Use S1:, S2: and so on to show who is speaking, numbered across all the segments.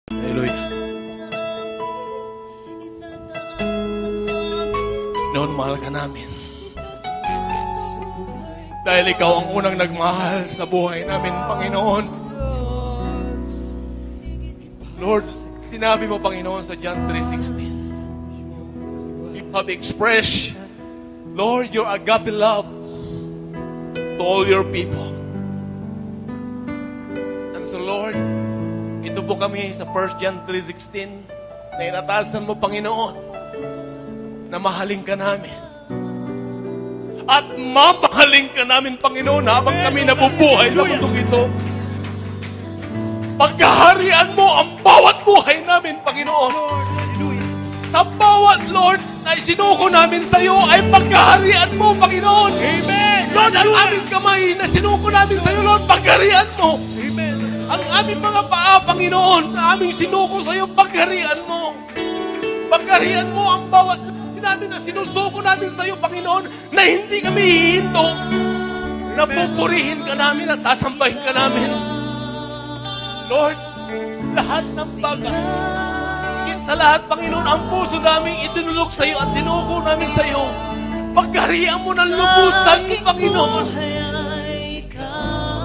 S1: Hallelujah. Noon, mahal ka namin. Dahil ikaw ang unang nagmahal sa buhay namin, Panginoon. Lord, sinabi mo, Panginoon, sa John 3:16, you have expressed, Lord, your agape love to all your people. And so, Lord, ito po kami sa 1 John 3:16 na inatasan mo, Panginoon, na mahalin ka namin. At mamahalin ka namin, Panginoon, habang kami nabubuhay sa mundong ito. Pagkaharian mo ang bawat buhay namin, Panginoon. Sa bawat, Lord, na isinuko namin sa iyo ay pagkaharian mo, Panginoon. Amen. Lord, ang aming kamay na sinuko namin sa iyo, Lord, pagkaharian mo. Amen. Ang aming mga paa, Panginoon, na aming sinuko sa iyo, pagkaharian mo. Pagkaharian mo ang bawat namin na sinusuko namin sa iyo, Panginoon, na hindi kami hihinto, na pupurihin ka namin at sasambahin ka namin. Lord, lahat ng bagay, higit sa lahat, Panginoon, ang puso namin itinulog sa iyo at sinuko namin sa iyo. Pagkaharian mo ng lubusan, Panginoon,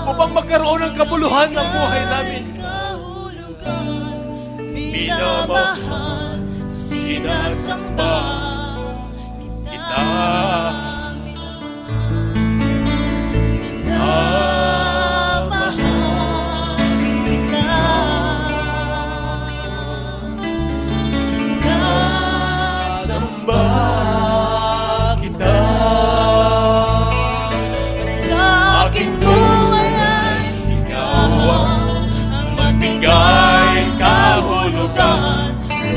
S1: upang magkaroon ng kabuluhan ng buhay namin. Minamahal, sinasamba kita. Minamahal kita. Sinasamba kita. Sa aking buhay ay ikaw ang magbigay kahulugan.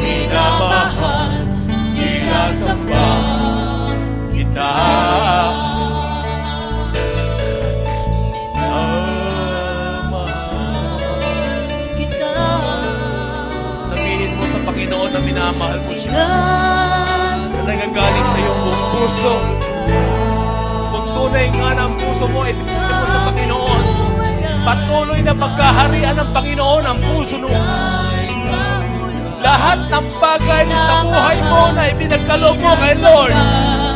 S1: Minamahal, sinasamba kita. Minamahal kita. Sabihin mo sa Panginoon na minamahal mo siya. Na nagagaling sa iyong buong puso. Kung tunay nga na ang puso mo, ibigay mo sa Panginoon. Patuloy na pagkaharian ng Panginoon ang puso mo. Lahat ng bagay sa buhay mo na ibinagkaloob mo kay Lord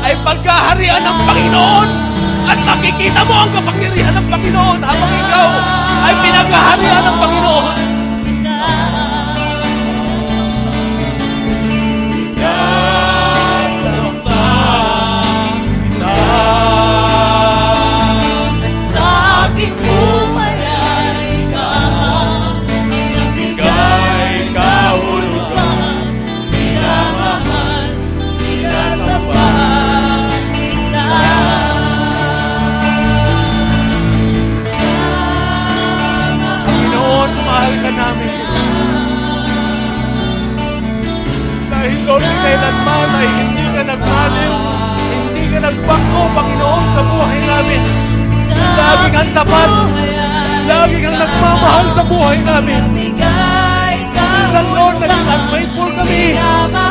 S1: ay pagkaharian ng Panginoon. At makikita mo ang kapangyarihan ng Panginoon habang ikaw ay pinagkaharian ng Panginoon. Sinasamba kita. At sa aking buhay ay ikaw ang nagbigay kahulugan. Minamahal, sinasamba kita. Panginoon, mahal ka namin. Dahil Lord, kailanman ay hindi ka nagmaliw, hindi ka nagbago, Panginoon, sa buhay namin. Lagi kang tapat, lagi kang nagmamahal sa buhay namin. Minsan, Lord, naging ungrateful kami.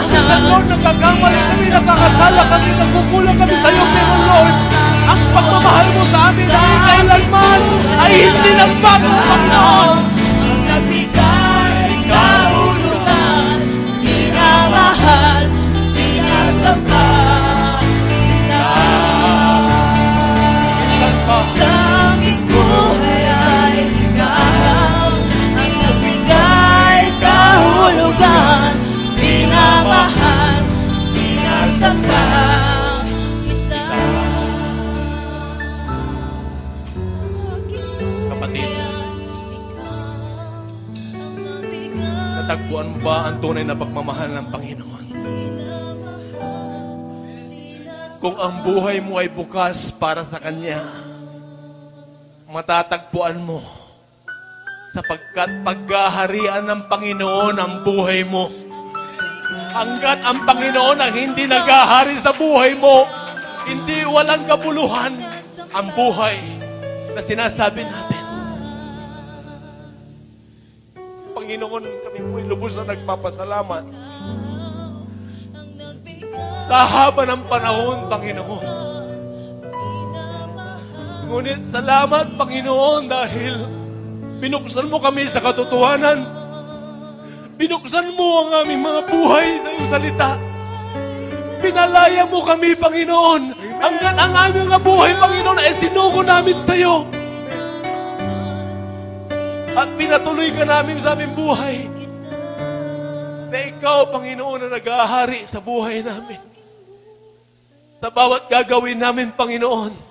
S1: Minsan, Lord, nagkakamali kami, nakakasala kami, nagkukulang kami sa iyo. Pero Lord, ang pagmamahal mo sa amin ay kailanman ay hindi nagbago, Panginoon. Nagbigay kahulugan, minamahal, sinasamba kita. Sa aking buhay ay ikaw ang nagbigay kahulugan, minamahal, sinasamba kita. Kapatid, natagpuan mo ba ang tunay na pagmamahal ng Panginoon? Kung ang buhay mo ay bukas para sa Kanya, matatagpuan mo sapagkat paghaharian ng Panginoon ang buhay mo. Hanggat ang Panginoon ang hindi naghahari sa buhay mo, hindi walang kabuluhan ang buhay na sinasabi natin. Panginoon, kami po'y lubos na nagpapasalamat sa haba ng panahon, Panginoon. Ngunit salamat, Panginoon, dahil binuksan mo kami sa katotohanan Binuksan mo ang aming mga buhay sa iyong salita. Pinalaya mo kami, Panginoon. Hanggat ang aming mga buhay, Panginoon, ay sinuko namin sa iyo. At pinatuloy ka namin sa aming buhay. Na ikaw, Panginoon, na nag-ahari sa buhay namin. Sa bawat gagawin namin, Panginoon,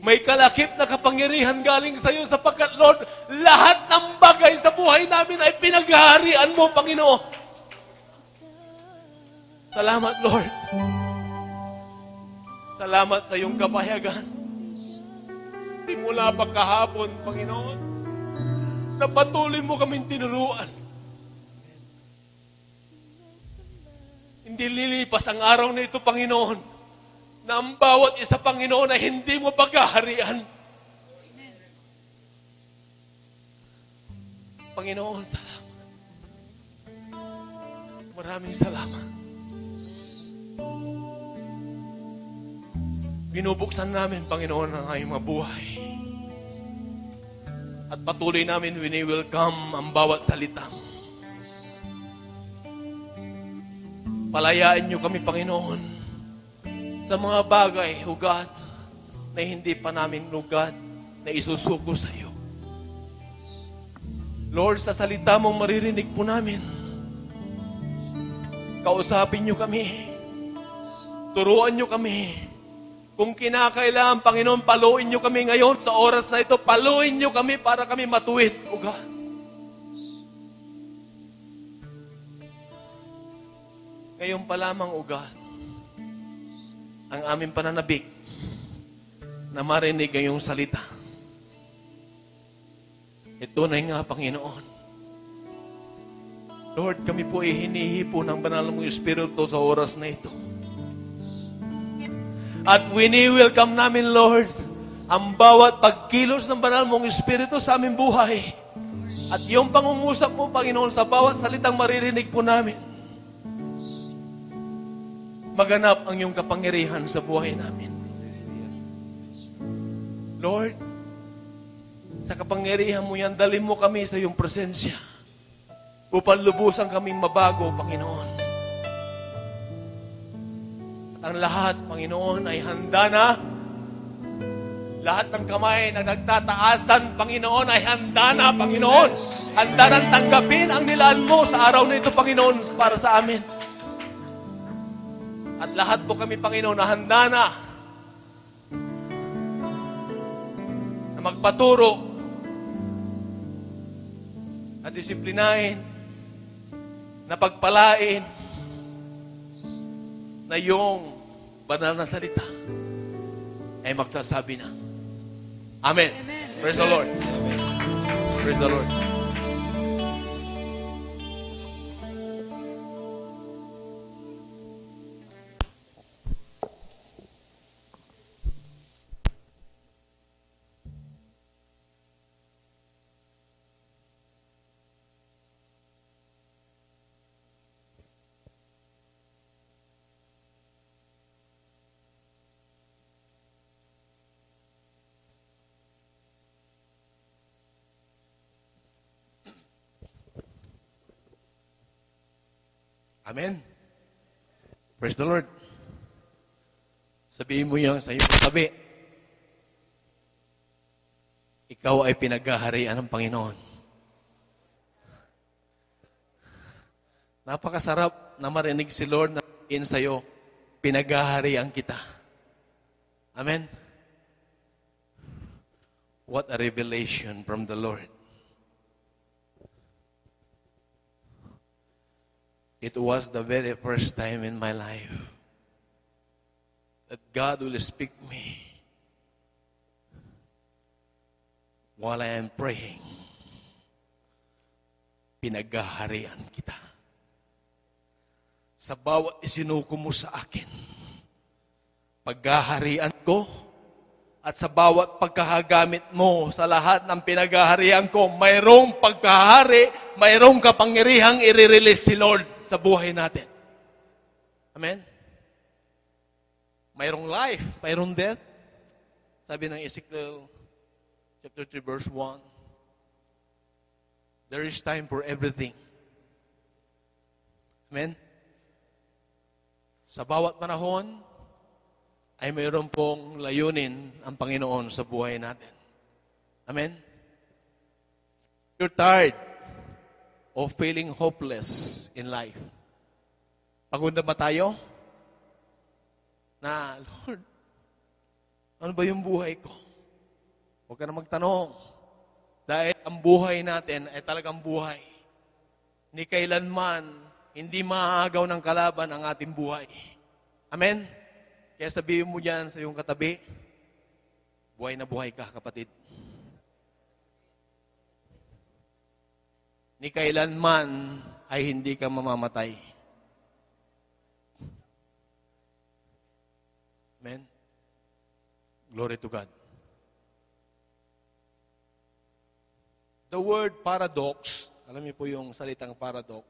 S1: may kalakip na kapangyarihan galing sa iyo sapagkat, Lord, lahat ng bagay sa buhay namin ay pinaghaharian mo, Panginoon. Salamat, Lord. Salamat sa iyong kapayagan. Simula pa kahapon, Panginoon, na patuloy mo kaming tinuruan. Hindi lilipas ang araw na ito, Panginoon, na ang bawat isa, Panginoon, ay hindi mo paghaharian. Panginoon, salamat. Maraming salamat. Binubuksan namin, Panginoon, ang aming mga buhay. At patuloy namin wini-welcome ang bawat salita. Palayaan niyo kami, Panginoon, sa mga bagay, hugad, na hindi pa namin hugad na isusuko sa iyo. Lord, sa salita mong maririnig po namin, kausapin niyo kami, turuan niyo kami. Kung kinakailangan, Panginoon, paluin niyo kami ngayon sa oras na ito. Paluin niyo kami para kami matuwid, O God. Ngayon pa lamang, O God, ang aming pananabik na marinig ang iyong salita. Ito na nga, Panginoon. Lord, kami po ay hinihipo ng banal mong Espiritu sa oras na ito. At wini-welcome namin, Lord, ang bawat pagkilos ng banal mong Espiritu sa aming buhay. At yung pangungusap mo, Panginoon, sa bawat salitang maririnig po namin, maganap ang iyong kapangyarihan sa buhay namin. Lord, sa kapangyarihan mo yan, dalhin mo kami sa iyong presensya upang lubusan kaming mabago, Panginoon. Ang lahat, Panginoon, ay handa na. Lahat ng kamay na nagtataasan, Panginoon, ay handa na, Panginoon. Handa na tanggapin ang nilaan mo sa araw na ito, Panginoon, para sa amin. At lahat po kami, Panginoon, na handa na magpaturo, na disiplinahin, na pagpalain, na yung banal na salita ay magsasabi na. Amen. Amen. Praise the Lord. Amen. Praise the Lord. Amen. Praise the Lord. Sabihin mo yan sa iyong katabi. Ikaw ay pinaghaharian ng Panginoon. Napakasarap na marinig si Lord na sabihin sa iyo, pinaghaharian kita. Amen. What a revelation from the Lord. It was the very first time in my life that God will speak me while I am praying. Pinaghaharian kita. Sa bawat isinuko mo sa akin, paghaharian ko, at sa bawat pagkahagamit mo sa lahat ng pinaghaharian ko, mayroong pagkahari, mayroong kapangyarihang i-release si Lord sa buhay natin. Amen? Mayroong life, mayroong death. Sabi ng Ezekiel chapter 3 verse 1, there is time for everything. Amen? Sa bawat panahon, ay mayroon pong layunin ang Panginoon sa buhay natin. Amen? You're tired of feeling hopeless in life. Pagod na ba tayo? Na, Lord, ano ba yung buhay ko? Huwag ka na magtanong. Dahil ang buhay natin ay talagang buhay. Ni kailanman, hindi maagaw ng kalaban ang ating buhay. Amen? Kaya sabihin mo dyan sa iyong katabi, buhay na buhay ka, kapatid. Ni kailanman ay hindi ka mamamatay. Amen? Glory to God. The word paradox, alam niyo po yung salitang paradox.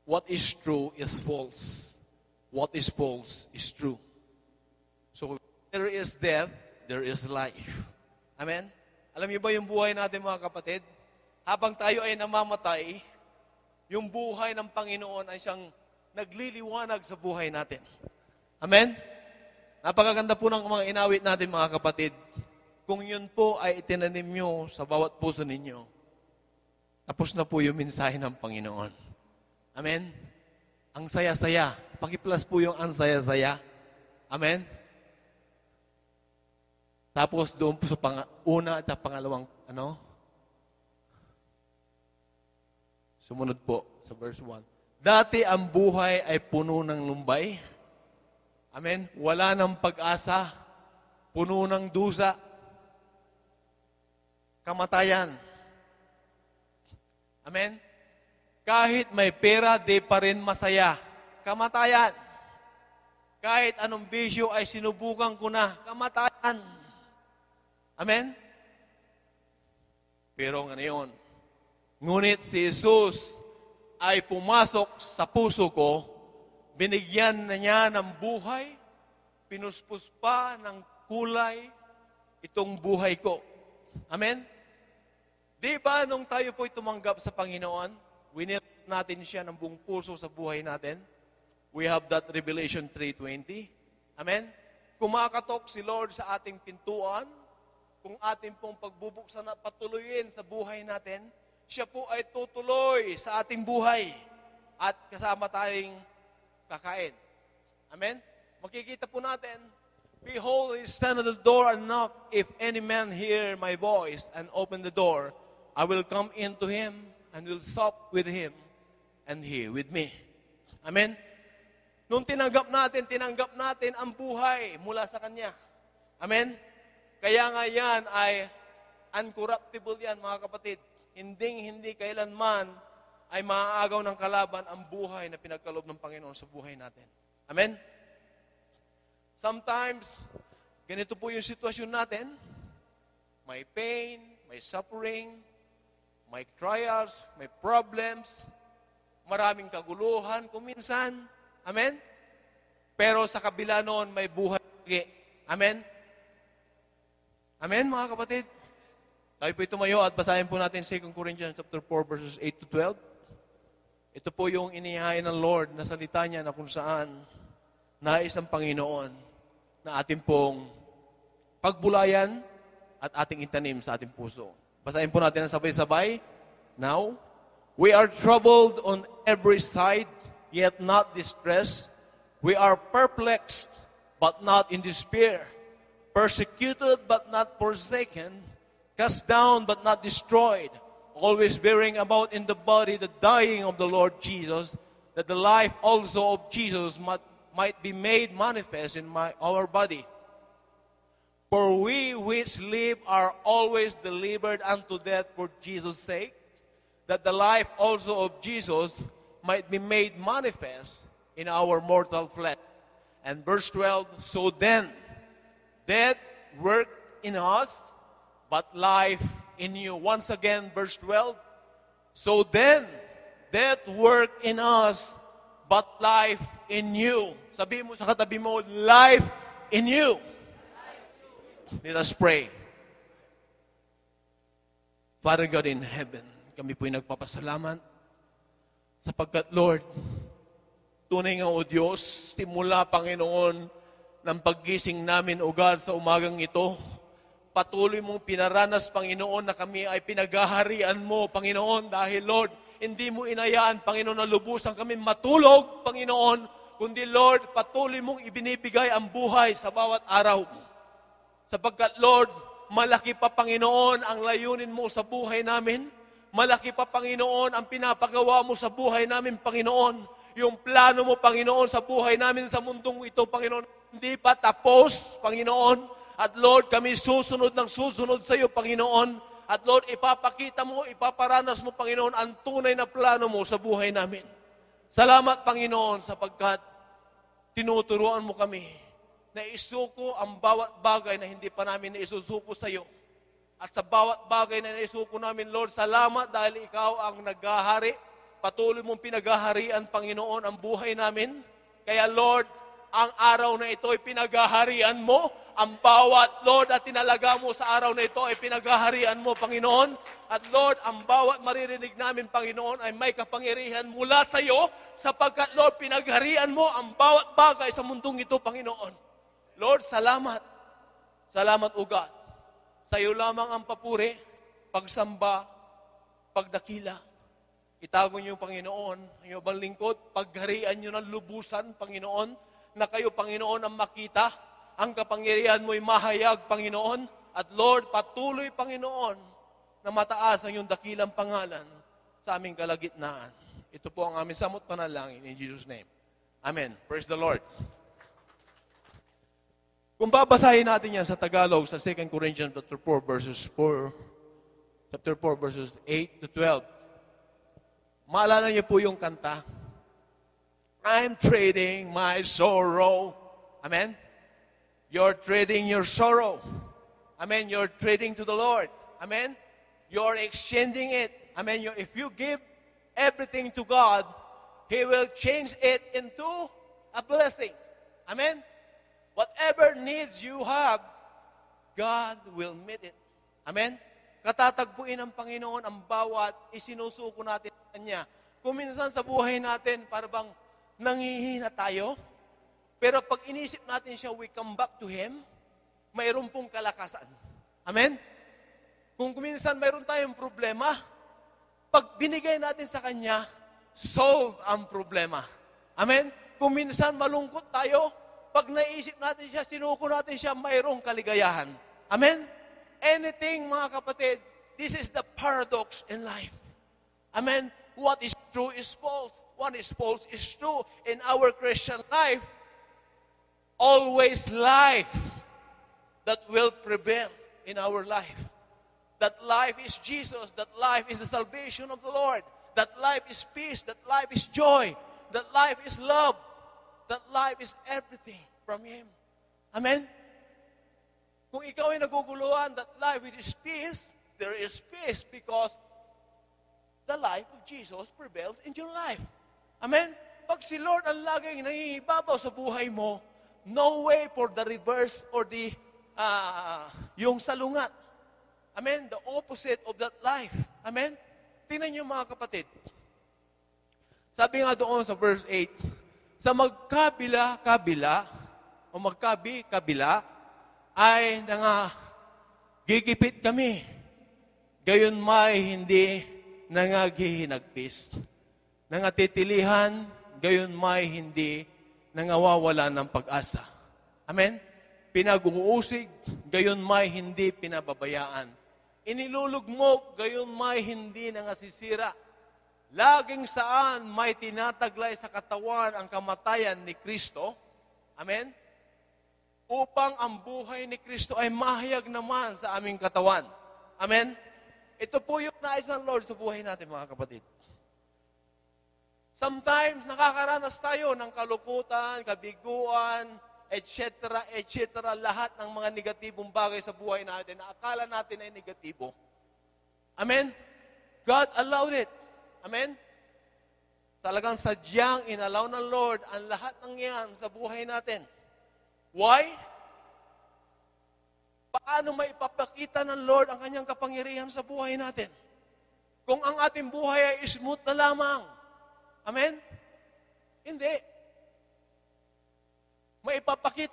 S1: What is true is false. What is false is true. So, there is death, there is life. Amen? Alam niyo ba yung buhay natin, mga kapatid? Habang tayo ay namamatay, yung buhay ng Panginoon ay siyang nagliliwanag sa buhay natin. Amen? Napakaganda po ng mga inawit natin, mga kapatid. Kung yun po ay itinanim nyo sa bawat puso ninyo, tapos na po yung mensahe ng Panginoon. Amen? Ang saya-saya. Paki-plus po yung ang saya-saya. Amen? Tapos doon po sa una at pangalawang, sumunod po sa verse 1. Dati ang buhay ay puno ng lumbay. Amen? Wala ng pag-asa. Puno ng dusa. Kamatayan. Amen? Kahit may pera, di pa rin masaya. Kamatayan. Kahit anong bisyo ay sinubukan ko na. Kamatayan. Amen? Pero ngayon, ngunit si Jesus ay pumasok sa puso ko, binigyan na niya ng buhay, pinuspos pa ng kulay itong buhay ko. Amen? Di ba nung tayo po'y tumanggap sa Panginoon, winil natin siya ng buong puso sa buhay natin? We have that Revelation 3:20. Amen? Kumakatok si Lord sa ating pintuan, kung ating pong pagbubuksan at patuloyin sa buhay natin, siya po ay tutuloy sa ating buhay at kasama tayong kakain. Amen? Makikita po natin, behold, I stand at the door and knock. If any man hear my voice and open the door, I will come into him and will sup with him and he with me. Amen? Nung tinanggap natin ang buhay mula sa Kanya. Amen? Kaya nga yan ay uncorruptible yan, mga kapatid. Hindi kailanman ay maaagaw ng kalaban ang buhay na pinagkaloob ng Panginoon sa buhay natin. Amen? Sometimes, ganito po yung sitwasyon natin. May pain, may suffering, may trials, may problems, maraming kaguluhan kuminsan. Amen? Pero sa kabila noon, may buhay. Amen? Amen, mga kapatid? Tayo po tumayo at basahin po natin 2 Corinthians chapter 4, verses 8 to 12. Ito po yung inihain ng Lord na salita niya na kung saan nais ng Panginoon na ating pong pagbulayan at ating itanim sa ating puso. Basahin po natin ang sabay-sabay. Now, we are troubled on every side, yet not distressed. We are perplexed, but not in despair. Persecuted, but not forsaken. Cast down, but not destroyed. Always bearing about in the body the dying of the Lord Jesus, that the life also of Jesus might be made manifest in our body. For we which live are always delivered unto death for Jesus' sake, that the life also of Jesus might be made manifest in our mortal flesh. And verse 12, so then, death worked in us, but life in you. Once again, verse 12, so then, death worked in us, but life in you. Sabi mo sa katabi mo, life in you. Let us pray. Father God in heaven, kami po'y nagpapasalamat sapagkat, Lord, Tunay nga, O Diyos, simula, Panginoon, ng paggising namin, O God, sa umagang ito, patuloy mong pinaranas, Panginoon, na kami ay pinaghaharian mo, Panginoon, dahil, Lord, hindi mo inayaan, Panginoon, na lubusan kami matulog, Panginoon, kundi, Lord, patuloy mong ibinibigay ang buhay sa bawat araw. Sapagkat, Lord, malaki pa, Panginoon, ang layunin mo sa buhay namin. Malaki pa, Panginoon, ang pinapagawa mo sa buhay namin, Panginoon. Yung plano mo, Panginoon, sa buhay namin sa mundong ito, Panginoon, hindi pa tapos, Panginoon. At Lord, kami susunod sa iyo, Panginoon. At Lord, ipapakita mo, ipaparanas mo, Panginoon, ang tunay na plano mo sa buhay namin. Salamat, Panginoon, sapagkat tinuturuan mo kami na isuko ang bawat bagay na hindi pa namin naisusuko sa iyo. At sa bawat bagay na naisuko namin, Lord, salamat dahil ikaw ang naghahari. Patuloy mong pinaghaharian, Panginoon, ang buhay namin. Kaya, Lord, ang araw na ito ay pinaghaharian mo. Ang bawat, Lord, at tinalaga mo sa araw na ito ay pinaghaharian mo, Panginoon. At, Lord, ang bawat maririnig namin, Panginoon, ay may kapangyarihan mula sa iyo, sapagkat, Lord, pinagharian mo ang bawat bagay sa mundong ito, Panginoon. Lord, salamat. Salamat, O God. Sa iyo lamang ang papuri, pagsamba, pagdakila. Itago niyo, Panginoon, ang iyong bang lingkod, pagharian niyo ng lubusan, Panginoon, na kayo, Panginoon, ang makita, ang kapangyarihan mo'y mahayag, Panginoon, at Lord, patuloy, Panginoon, na mataas ang iyong dakilang pangalan sa aming kalagitnaan. Ito po ang aming samot panalangin in Jesus' name. Amen. Praise the Lord. Kung babasahin natin yan sa Tagalog, sa 2 Corinthians chapter 4, verses 8 to 12, maalala niyo po yung kanta, I'm trading my sorrow. Amen? You're trading your sorrow. Amen? You're trading to the Lord. Amen? You're exchanging it. Amen? If you give everything to God, He will change it into a blessing. Amen? Whatever needs you have, God will meet it. Amen? Katatagpuin ng Panginoon ang bawat isinusuko natin sa Kanya. Kung minsan sa buhay natin, parang nangihina tayo, pero pag inisip natin siya, we come back to Him, mayroon pong kalakasan. Amen? Kung minsan mayroon tayong problema, pag binigay natin sa Kanya, solve ang problema. Amen? Kung minsan malungkot tayo, pag naisip natin siya, sinuko natin siya, mayroong kaligayahan. Amen? Anything, mga kapatid, this is the paradox in life. Amen? What is true is false. What is false is true. In our Christian life, always life that will prevail in our life. That life is Jesus. That life is the salvation of the Lord. That life is peace. That life is joy. That life is love. That life is everything from Him. Amen? Kung ikaw ay naguguluhan, that life is peace, there is peace because the life of Jesus prevails in your life. Amen? Pag si Lord ang laging nangihibabaw sa buhay mo, no way for the reverse or the yung salungat. Amen? The opposite of that life. Amen? Tingnan niyo mga kapatid. Sabi nga doon sa verse 8, sa magkabila-kabila o magkabi-kabila ay gigipit kami. Gayon may hindi nangagihinagpis. Nangatitilihan, gayon may hindi nangawawala ng pag-asa. Amen? Pinag-uusig, gayon may hindi pinababayaan. Inilulugmok, gayon may hindi nangasisira. Laging saan may tinataglay sa katawan ang kamatayan ni Kristo. Amen? Upang ang buhay ni Kristo ay mahayag naman sa aming katawan. Amen? Ito po yung nais ng Lord sa buhay natin, mga kapatid. Sometimes, nakakaranas tayo ng kalukutan, kabiguan, etc., etc., lahat ng mga negatibong bagay sa buhay natin na akala natin ay negatibo. Amen? God allowed it. Amen? Talagang sadyang inalaw ng Lord ang lahat ng yan sa buhay natin. Why? Paano maipapakita ng Lord ang kanyang kapangyarihan sa buhay natin? Kung ang ating buhay ay smooth na lamang. Amen? Hindi.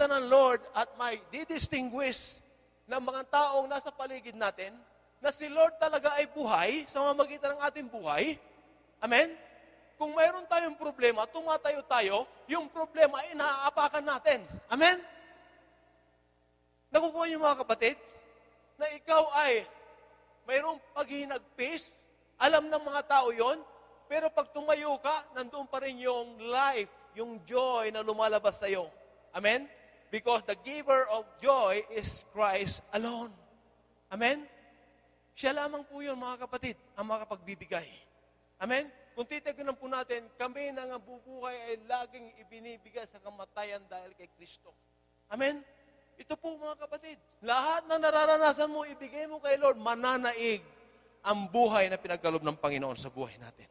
S1: makita ng Lord at may didistinguish ng mga taong nasa paligid natin na si Lord talaga ay buhay sa mamagitan ng ating buhay. Amen? Kung mayroon tayong problema, tumatayo tayo, yung problema ay naaapakan natin. Amen? Nakukuha niyo mga kapatid, na ikaw ay mayroong paghinagpis, alam ng mga tao yon, pero pag tumayo ka, nandoon pa rin yung life, yung joy na lumalabas sa iyo. Amen? Because the giver of joy is Christ alone. Amen? Siya lamang po yun, mga kapatid, ang makapagbibigay. Amen? Kung titignan po natin, kami na nga bubuhay ay laging ibinibigay sa kamatayan dahil kay Kristo. Amen? Ito po mga kapatid, lahat na nararanasan mo, ibigay mo kay Lord, mananaig ang buhay na pinagkaloob ng Panginoon sa buhay natin.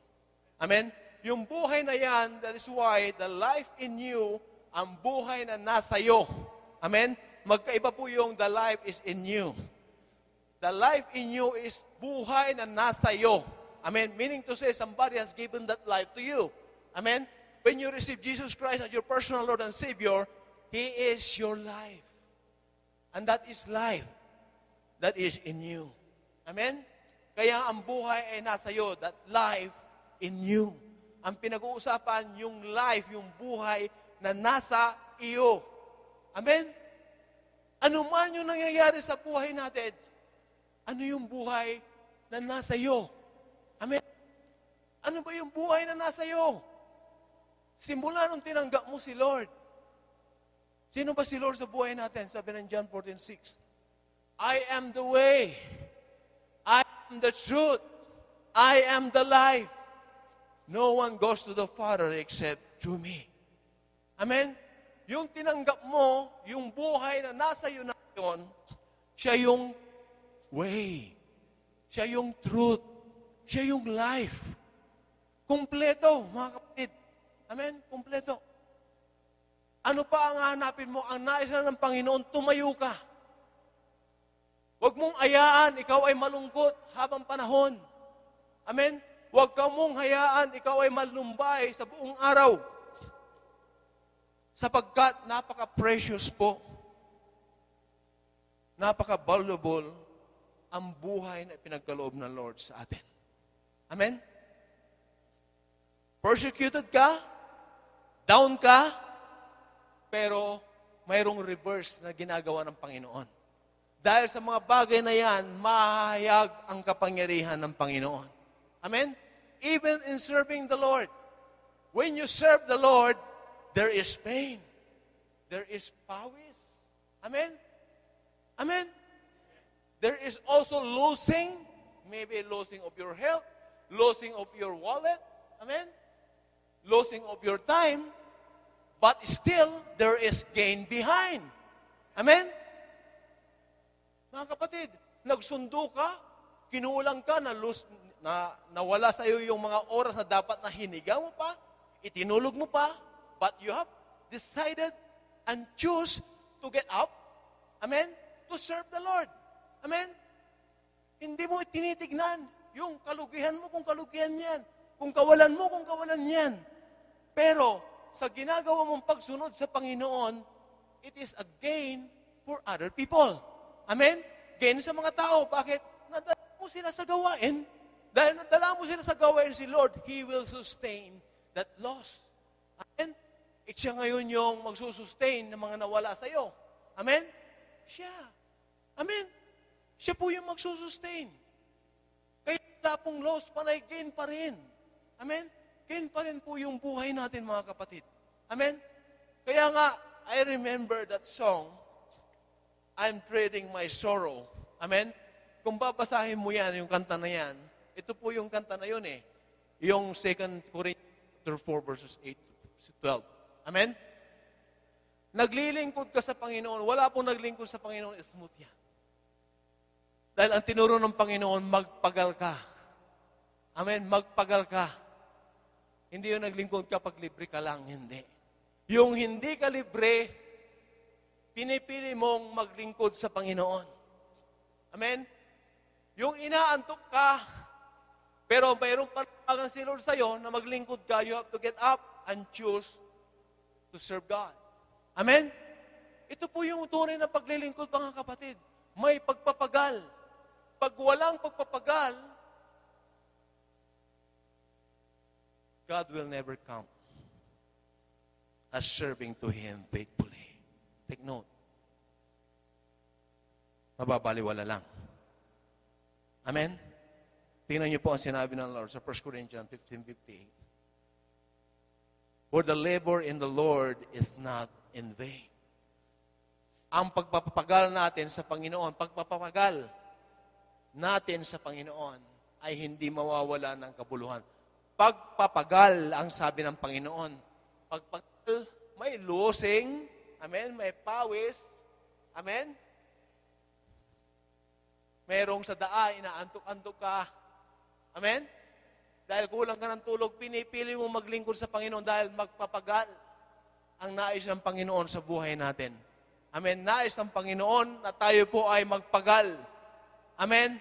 S1: Amen? Yung buhay na yan, that is why the life in you, ang buhay na nasa iyo. Amen? Magkaiba po yung the life is in you. The life in you is buhay na nasa iyo. Amen? Meaning to say, somebody has given that life to you. Amen? When you receive Jesus Christ as your personal Lord and Savior, He is your life. And that is life that is in you. Amen? Kaya ang buhay ay nasa iyo, that life in you. Ang pinag-uusapan, yung life, yung buhay na nasa iyo. Amen? Ano man yung nangyayari sa buhay natin, ano yung buhay na nasa iyo? Amen? Ano ba yung buhay na nasa iyo? Simula nung tinanggap mo si Lord. Sino ba si Lord sa buhay natin? Sabi ng John 14:6. I am the way. I am the truth. I am the life. No one goes to the Father except through me. Amen? Yung tinanggap mo, yung buhay na nasa iyo na yun, siya yung way. Siya yung truth. Siya yung life. Kumpleto, mga kapatid. Amen? Kumpleto. Ano pa ang hahanapin mo? Ang nais na ng Panginoon, tumayo ka. Huwag mong hayaan, ikaw ay malungkot habang panahon. Amen? Huwag ka mong hayaan, ikaw ay malumbay sa buong araw. Sapagkat napaka-precious po, napaka-valuable ang buhay na pinagkaloob ng Lord sa atin. Amen? Persecuted ka, down ka, pero mayroong reverse na ginagawa ng Panginoon. Dahil sa mga bagay na yan, mahayag ang kapangyarihan ng Panginoon. Amen? Even in serving the Lord. When you serve the Lord, there is pain. There is pawis. Amen? Amen? There is also losing, maybe losing of your health, losing of your wallet. Amen? Losing of your time. But still, there is gain behind. Amen? Mga kapatid, nagsundo ka, kinulang ka, nawala sa iyo yung mga oras na dapat na hiniga mo pa, itinulog mo pa, but you have decided and choose to get up, amen, to serve the Lord. Amen? Hindi mo tinitignan yung kalugihan mo kung kalugihan yan, kung kawalan mo kung kawalan yan. Pero, sa ginagawa mong pagsunod sa Panginoon, it is a gain for other people. Amen? Gain sa mga tao. Bakit? Nadala mo sila sa gawain. Dahil nadala mo sila sa gawain si Lord, He will sustain that loss. Amen? At siya ngayon yung magsusustain ng mga nawala sa iyo. Amen? Siya. Amen? Siya po yung magsusustain. Kaya wala pong loss, panay gain pa rin. Amen? Gain pa rin po yung buhay natin, mga kapatid. Amen? Kaya nga, I remember that song, I'm trading my sorrow. Amen? Kung babasahin mo yan, yung kanta na yan, ito po yung kanta na yun eh. Yung 2 Corinthians 4 verses 8 to 12. Amen? Naglilingkod ka sa Panginoon, wala pong naglingkod sa Panginoon, smooth yan. Dahil ang tinuro ng Panginoon, magpagal ka. Amen? Magpagal ka. Hindi yung naglingkod ka pag libre ka lang, hindi. Yung hindi ka libre, pinipili mong maglingkod sa Panginoon. Amen? Yung inaantok ka, pero mayroong panawagan si Lord sa'yo na maglingkod ka, you have to get up and choose to serve God. Amen? Ito po yung tunay na paglilingkod, mga kapatid. May pagpapagal. Pag walang pagpapagal, God will never count as serving to Him faithfully. Take note. Mababaliwala lang. Amen? Tingnan niyo po ang sinabi ng Lord sa 1 Corinthians 15:58. For the labor in the Lord is not in vain. Ang pagpapagal natin sa Panginoon, pagpapagal natin sa Panginoon ay hindi mawawala ng kabuluhan. Pagpapagal ang sabi ng Panginoon. Pagpagal, may losing, amen, may pawis, amen. Merong sa daan, inaantok-antok ka, amen. Dahil kulang ka ng tulog, pinipili mo maglingkod sa Panginoon dahil magpapagal ang nais ng Panginoon sa buhay natin. Amen. Nais ng Panginoon na tayo po ay magpagal. Amen.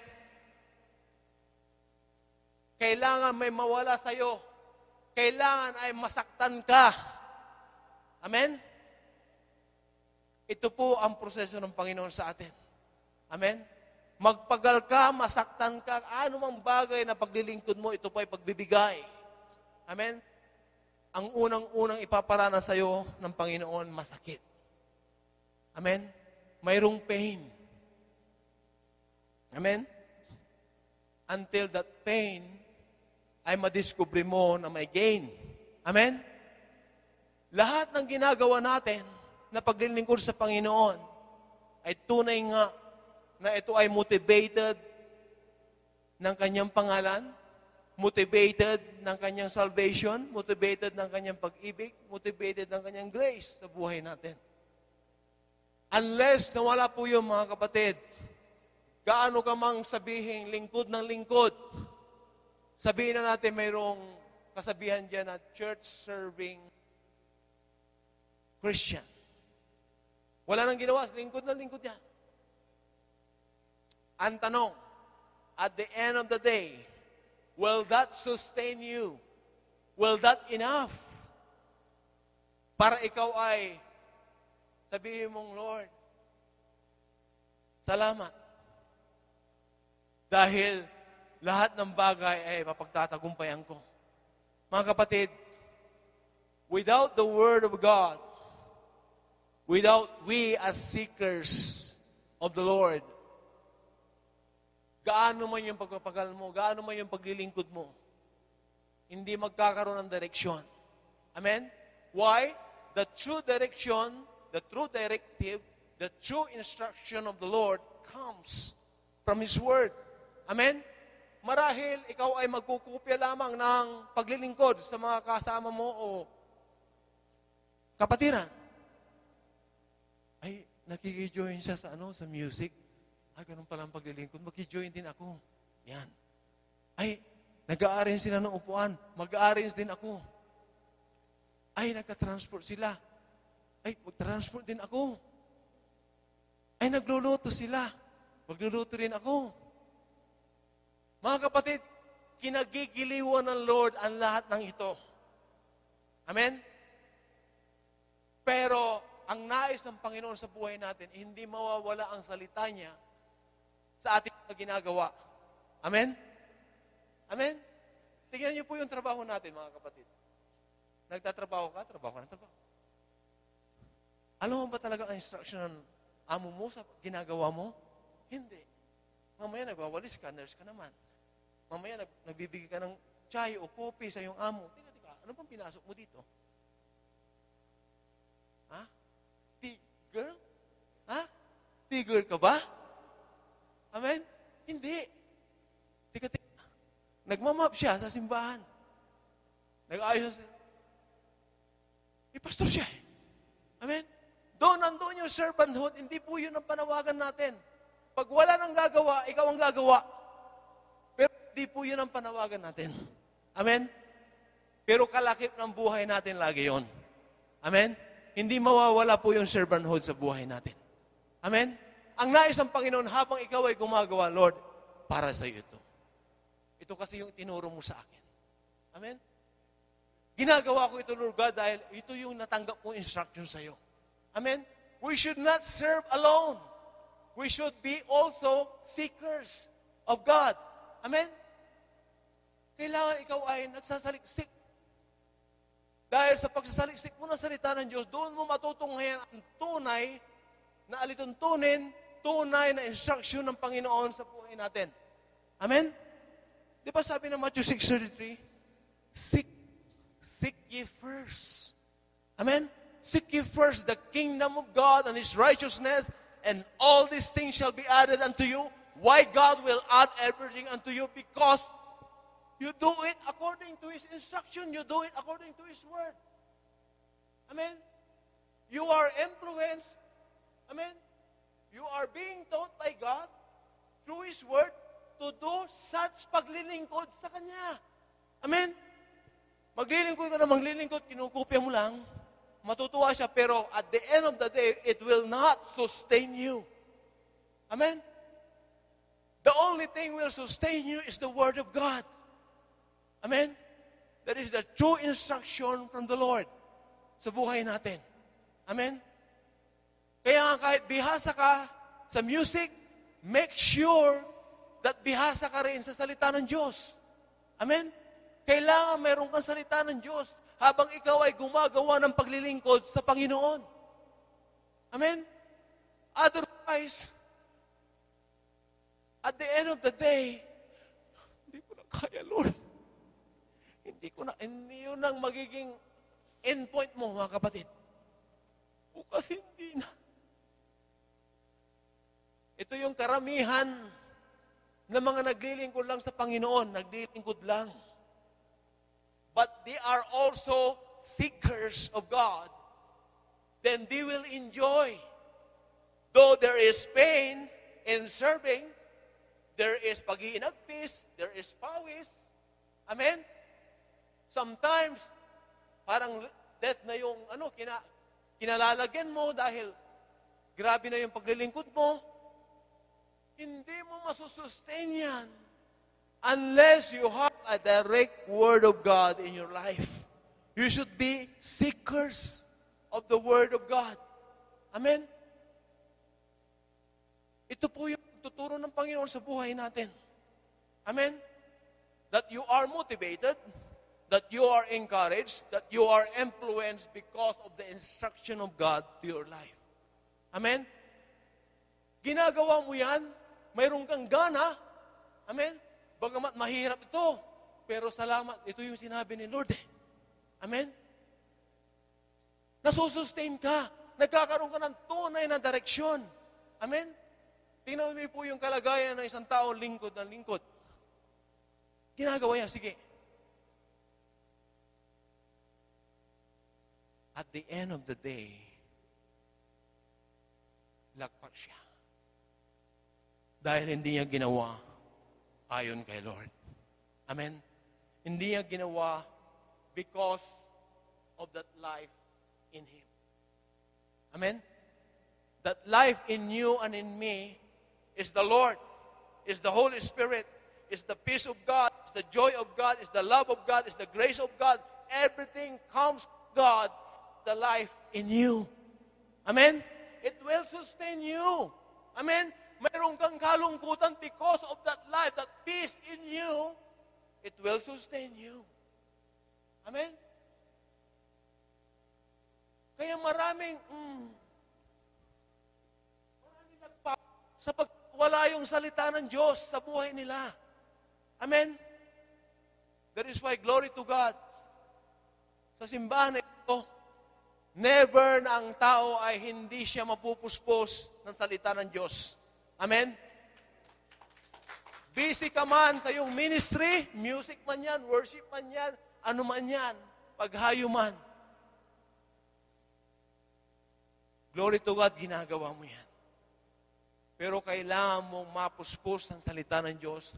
S1: Kailangan may mawala sa iyo. Kailangan ay masaktan ka. Amen. Ito po ang proseso ng Panginoon sa atin. Amen. Magpagal ka, masaktan ka, ano mang bagay na paglilingkod mo, ito po ay pagbibigay. Amen. Ang unang-unang ipaparana sa iyo ng Panginoon, masakit. Amen. Mayroong pain. Amen. Until that pain ay madiscover mo na may gain. Amen. Lahat ng ginagawa natin na paglilingkod sa Panginoon ay tunay nga na ito ay motivated ng kanyang pangalan, motivated ng kanyang salvation, motivated ng kanyang pag-ibig, motivated ng kanyang grace sa buhay natin. Unless nawala po yung mga kapatid, gaano ka mang sabihin, lingkod ng lingkod, sabihin na natin mayroong kasabihan dyan na church-serving Christian. Wala nang ginawa, lingkod ng lingkod yan. Ang tanong, at the end of the day, will that sustain you? Will that enough? Para ikaw ay sabihin mong, Lord, salamat. Dahil lahat ng bagay ay mapagtatagumpayan ko. Mga kapatid, without the Word of God, without we as seekers of the Lord, gaano man yung pagpapagal mo, gaano man yung paglilingkod mo, hindi magkakaroon ng direksyon. Amen? Why? The true direction, the true directive, the true instruction of the Lord comes from His Word. Amen? Marahil ikaw ay magkukopya lamang ng paglilingkod sa mga kasama mo o kapatiran. Ay, nakikijoin siya sa sa music. Ay, ganun pala ang paglilingkod. Mag-join din ako. Yan. Ay, nag-a-arrange sila ng upuan. Mag-a-arrange din ako. Ay, nagka-transport sila. Ay, mag-transport din ako. Ay, nagluluto sila. Magluluto rin ako. Mga kapatid, kinagigiliwan ng Lord ang lahat ng ito. Amen? Pero, ang nais ng Panginoon sa buhay natin, hindi mawawala ang salita niya sa ating ginagawa. Amen? Amen? Tingnan niyo po yung trabaho natin, mga kapatid. Nagtatrabaho ka, trabaho ka ng trabaho. Alam mo ba talaga ang instruction ng amo mo sa ginagawa mo? Hindi. Mamaya nagwawalis ka, nurse ka naman. Mamaya nagbibigay ka ng chai o kopi sa iyong amo. Tika, ano pang pinasok mo dito? Ha? Tigger? Ha? Tigger ka ba? Amen? Hindi. Tika. Nagmamap siya sa simbahan. Nag-ayos siya. Pastor siya. Amen? Nandun yung servanthood, hindi po yun ang panawagan natin. Pag wala nang gagawa, ikaw ang gagawa. Pero hindi po yun ang panawagan natin. Amen? Pero kalakip ng buhay natin lagi yun. Amen? Hindi mawawala po yung servanthood sa buhay natin. Amen? Ang nais ng Panginoon, habang ikaw ay gumagawa, Lord, para sa iyo ito. Ito kasi yung tinuro mo sa akin. Amen? Ginagawa ko ito, Lord God, dahil ito yung natanggap kong instruction sa iyo. Amen?
S2: we should not serve alone. We should be also seekers of God. Amen? Kailangan ikaw ay nagsasaliksik. Dahil sa pagsasaliksik mo ng salita ng Diyos, doon mo matutunghayan ang tunay na alituntunin, tunay na instruction ng Panginoon sa buhay natin. Amen? Di ba sabi ng Matthew 6:33? Seek ye first. Amen? Seek ye first the kingdom of God and His righteousness, and all these things shall be added unto you. Why God will add everything unto you? Because you do it according to His instruction. You do it according to His word. Amen? You are influenced. Amen? You are being taught by God through His word to do such paglilingkod sa Kanya. Amen? Maglilingkod ka na maglilingkod, kinukopya mo lang, matutuwa siya, pero at the end of the day, it will not sustain you. Amen? The only thing will sustain you is the Word of God. Amen? That is the true instruction from the Lord sa buhay natin. Amen? Kaya nga kahit bihasa ka sa music, make sure that bihasa ka rin sa salita ng Diyos. Amen? Kailangan mayroon kang salita ng Diyos habang ikaw ay gumagawa ng paglilingkod sa Panginoon. Amen? Otherwise, at the end of the day, hindi ko na kaya, Lord. Hindi yun ang magiging endpoint mo, mga kapatid. Bukas hindi na. Ito yung karamihan ng mga naglilingkod lang sa Panginoon, naglilingkod lang. But they are also seekers of God. Then they will enjoy. Though there is pain in serving, there is pag-iinagpis, there is pawis. Amen? Sometimes, parang death na yung kinalalagyan mo dahil grabe na yung paglilingkod mo. Hindi mo masusustain yan unless you have a direct Word of God in your life. You should be seekers of the Word of God. Amen? Ito po yung tuturo ng Panginoon sa buhay natin. Amen? That you are motivated, that you are encouraged, that you are influenced because of the instruction of God to your life. Amen? Ginagawa mo yan, mayroon kang gana. Amen? Bagamat mahirap ito, pero salamat, ito yung sinabi ni Lord. Amen? Nasusustain ka, nagkakaroon ka ng tunay na direksyon. Amen? Tingnan mo po yung kalagayan ng isang tao lingkod ng lingkod. Ginagawa niya, sige. At the end of the day, lagpak siya. Dahil hindi niya ginawa ayon kay Lord. Amen? Hindi niya ginawa because of that life in Him. Amen? That life in you and in me is the Lord, is the Holy Spirit, is the peace of God, is the joy of God, is the love of God, is the grace of God. Everything comes from God, the life in you. Amen? It will sustain you. Amen? Mayroon kang kalungkutan because of that life, that peace in you, it will sustain you. Amen? Kaya maraming nagpa sa pagwala yung salita ng Diyos sa buhay nila. Amen? That is why, glory to God. Sa simbahan na ito, never na ang tao ay hindi siya mapupuspos ng salita ng Diyos. Amen? Busy ka man sa iyong ministry, music man yan, worship man yan, ano man yan, paghayo man. Glory to God, ginagawa mo yan. Pero kailangan mong mapuspos ng salita ng Diyos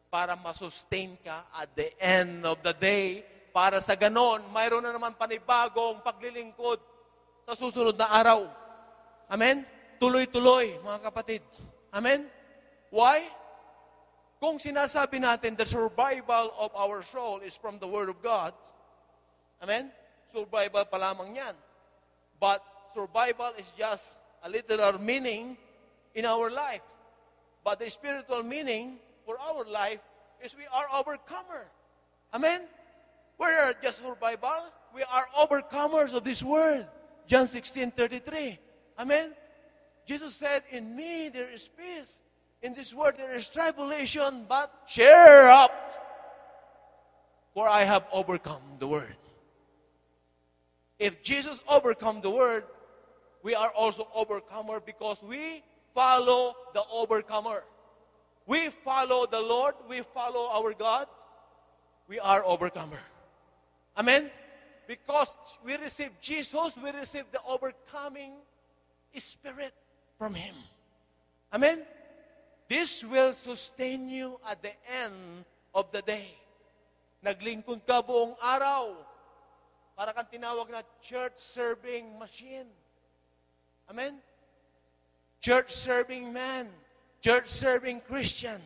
S2: para masustain ka at the end of the day. Para sa ganon, mayroon na naman panibagong paglilingkod sa susunod na araw. Amen? Tuloy-tuloy, mga kapatid. Amen? Why? Kung sinasabi natin the survival of our soul is from the Word of God, amen? Survival pa lamang yan. But survival is just a a literal meaning in our life. But the spiritual meaning for our life is we are overcomer. Amen? We are just survival. We are overcomers of this world. John 16:33. Amen? Jesus said, in me there is peace. In this world there is tribulation, but cheer up, for I have overcome the world. If Jesus overcome the world, we are also overcomer because we follow the overcomer. We follow the Lord. We follow our God. We are overcomer. Amen? Because we receive Jesus, we receive the overcoming spirit from Him. Amen? This will sustain you at the end of the day. Naglingkod ka buong araw. Para kang tinawag na church-serving machine. Amen? Church-serving man. Church-serving Christian.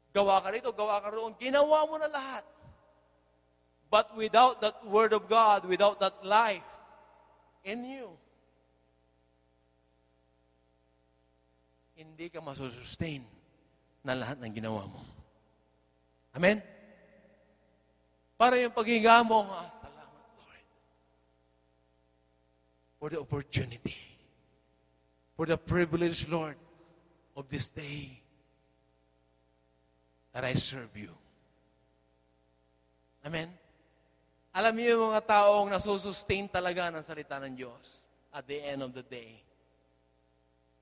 S2: Gawa ka rito, gawa ka roon. Ginawa mo na lahat. But without that Word of God, without that life in you, hindi ka masusustain na lahat ng ginawa mo. Amen? Para yung paghinga mo, salamat, Lord, for the opportunity, for the privilege, Lord, of this day that I serve you. Amen? Alam niyo yung mga taong nasusustain talaga ng salita ng Diyos at the end of the day,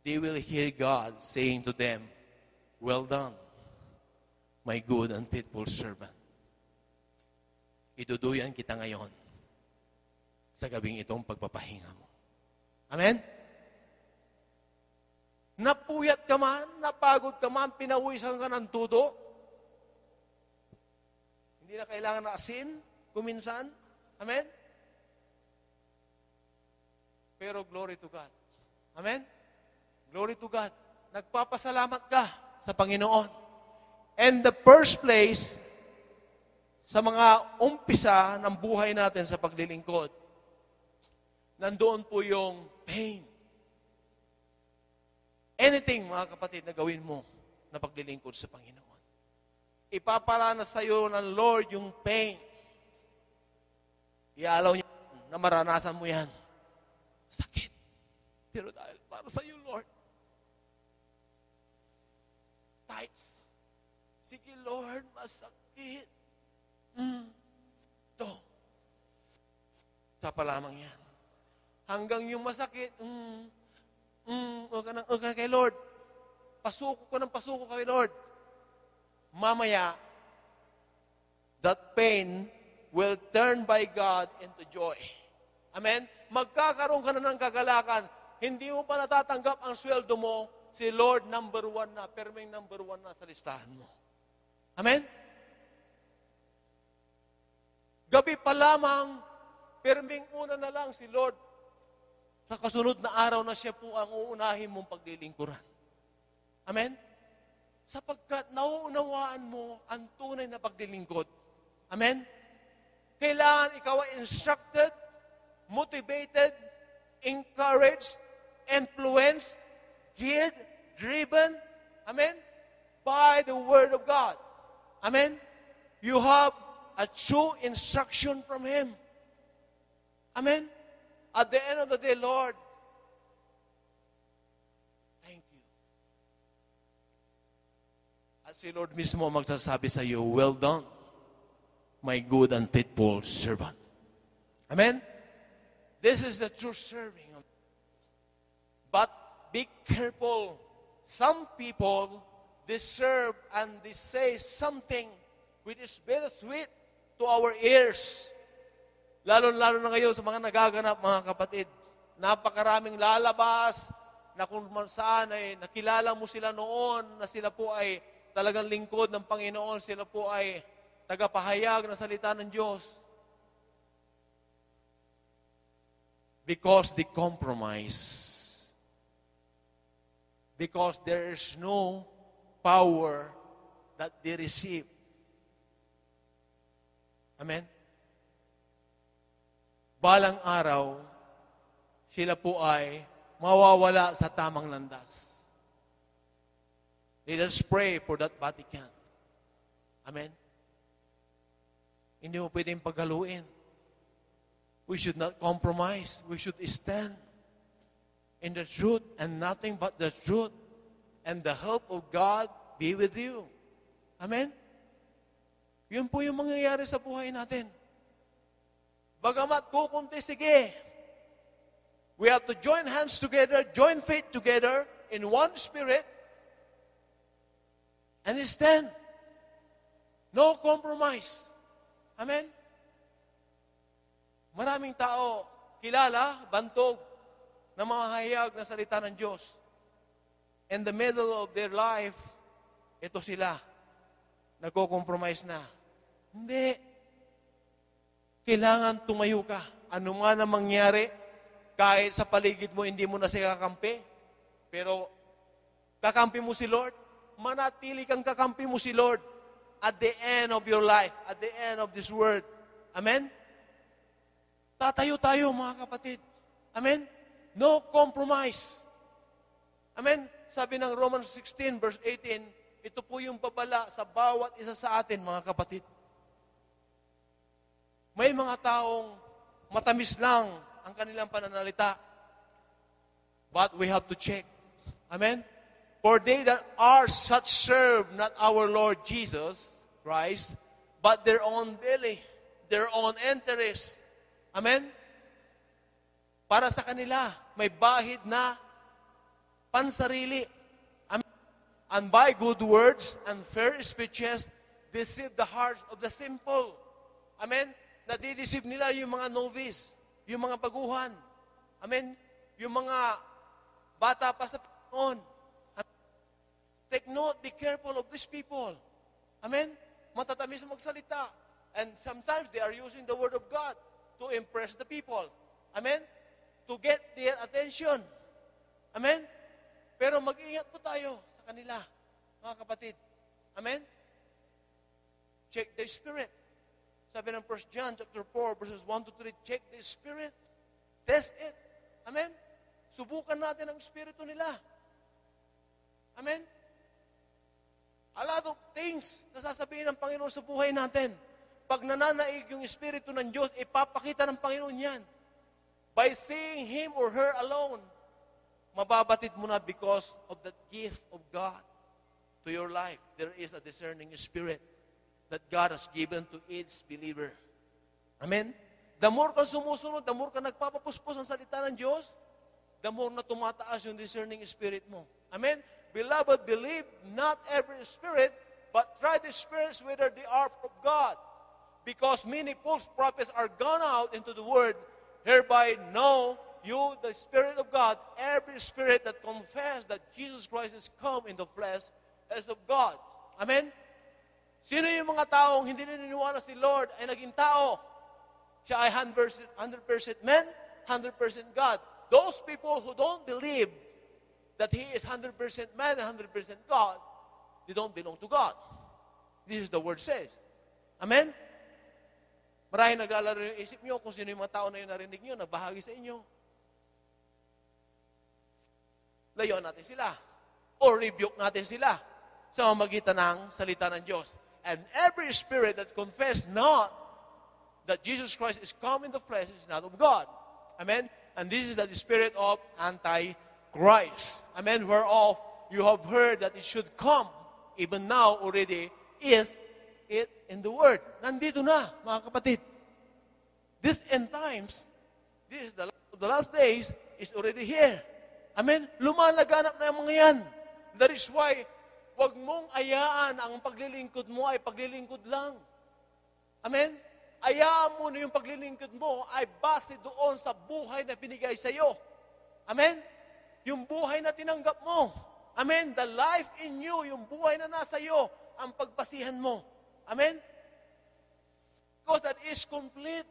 S2: they will hear God saying to them, well done, my good and faithful servant. Iduduyan kita ngayon sa gabing itong pagpapahinga mo. Amen? Napuyat ka man, napagod ka man, pinawisan ka ng tudo. Hindi na kailangan na asin, kuminsan. Amen? Pero glory to God. Amen? Glory to God. Nagpapasalamat ka sa Panginoon. And the first place, sa mga umpisa ng buhay natin sa paglilingkod, nandoon po yung pain. Anything, mga kapatid, na gawin mo na paglilingkod sa Panginoon. Ipaparanas sa iyo ng Lord yung pain. Ialaw niya na maranasan mo yan. Sakit. Pero dahil para sa iyo, Lord, tights. Sige, Lord, masakit. Ito. Sa pa lamang yan. Hanggang yung masakit, okay kay Lord. Pasuko ko ng pasuko kay Lord. Mamaya, that pain will turn by God into joy. Amen? Magkakaroon ka na ng kagalakan. Hindi mo pa natatanggap ang sweldo mo, si Lord number 1 na, perming number 1 na sa listahan mo. Amen? Gabi pa lamang, perming una na lang si Lord. Sa kasunod na araw na siya po ang uunahin mong paglilingkuran. Amen? Sapagkat nauunawaan mo ang tunay na paglilingkod. Amen? Kailangan ikaw ay instructed, motivated, encouraged, influenced, geared, driven, amen, by the Word of God. Amen? You have a true instruction from Him. Amen? At the end of the day, Lord, thank you. At si Lord mismo magsasabi sa iyo, well done, my good and faithful servant. Amen? This is the true serving. But be careful. Some people, they serve and they say something which is very sweet to our ears. Lalo-lalo na ngayon sa mga nagaganap, mga kapatid. Napakaraming lalabas na kung saan ay nakilala mo sila noon na sila po ay talagang lingkod ng Panginoon. Sila po ay tagapahayag ng salita ng Diyos. Because they compromise. Because there is no power that they receive. Amen? Balang araw, sila po ay mawawala sa tamang landas. Let us pray for that Vatican. Amen? Hindi mo pwedeng paghaluin. We should not compromise. We should stand in the truth and nothing but the truth. And the help of God be with you. Amen? Yun po yung mangyayari sa buhay natin. Bagamat kukunti, sige. We have to join hands together, join faith together in one spirit, and stand. No compromise. Amen? Maraming tao kilala, bantog, na mga hayag na salita ng Diyos. In the middle of their life, ito sila, nagko-compromise na. Hindi. Kailangan tumayo ka. Ano man ang mangyari, kahit sa paligid mo, hindi mo na siya kakampi. Pero, kakampi mo si Lord. Manatili kang kakampi mo si Lord at the end of your life, at the end of this world. Amen? Tatayo tayo, mga kapatid. Amen? No compromise. Amen? Sabi ng Romans 16, verse 18, ito po yung babala sa bawat isa sa atin, mga kapatid. May mga taong matamis lang ang kanilang pananalita. But we have to check. Amen? For they that are such serve not our Lord Jesus Christ, but their own belly, their own interest. Amen? Para sa kanila, may bahid na pansarili. Amen? And by good words and fair speeches, deceive the hearts of the simple. Amen? Nadideceive nila yung mga novice, yung mga baguhan. Amen? Yung mga bata pa sa Panginoon. Take note, be careful of these people. Amen? Matatamis magsalita. And sometimes they are using the Word of God to impress the people. Amen? To get their attention. Amen? Pero mag-ingat po tayo sa kanila, mga kapatid. Amen? Check the spirit. Sabi ng 1 John chapter 4, verses 1 to 3, check the spirit. Test it. Amen? Subukan natin ang espiritu nila. Amen? A lot of things na sasabihin ng Panginoon sa buhay natin. Pag nananaig yung espiritu ng Diyos, ipapakita ng Panginoon yan. By seeing Him or her alone, mababatid mo na because of the gift of God to your life. There is a discerning spirit that God has given to each believer. Amen? The more ka sumusunod, the more ka nagpapapuspos ang salita ng Diyos, the more na tumataas yung discerning spirit mo. Amen? Beloved, believe not every spirit, but try the spirits whether they are of God. Because many false prophets are gone out into the world, hereby know you, the Spirit of God, every spirit that confess that Jesus Christ is come in the flesh is of God. Amen? Sino yung mga taong hindi naniniwala si Lord ay naging tao? Siya ay 100% man, 100% God. Those people who don't believe that He is 100% man and 100% God, they don't belong to God. This is the word says. Amen? Marahil naglalaro yung isip nyo kung sino yung mga tao na yung narinig nyo, nagbahagi sa inyo. Layuan natin sila. O rebuke natin sila sa mamagitan ng salita ng Diyos. And every spirit that confess not that Jesus Christ is come in the flesh is not of God. Amen? And this is the spirit of Antichrist. Amen? Whereof you have heard that it should come, even now already is it in the Word. Nandito na, mga kapatid. This end times, this is the last days, is already here. Amen? Lumalaganap na yung mga yan. That is why, huwag mong ayaan ang paglilingkod mo ay paglilingkod lang. Amen? Ayaan mo na yung paglilingkod mo ay base doon sa buhay na binigay sa iyo. Amen? Yung buhay na tinanggap mo. Amen? The life in you, yung buhay na nasa iyo, ang pagbasihan mo. Amen? Because that is complete.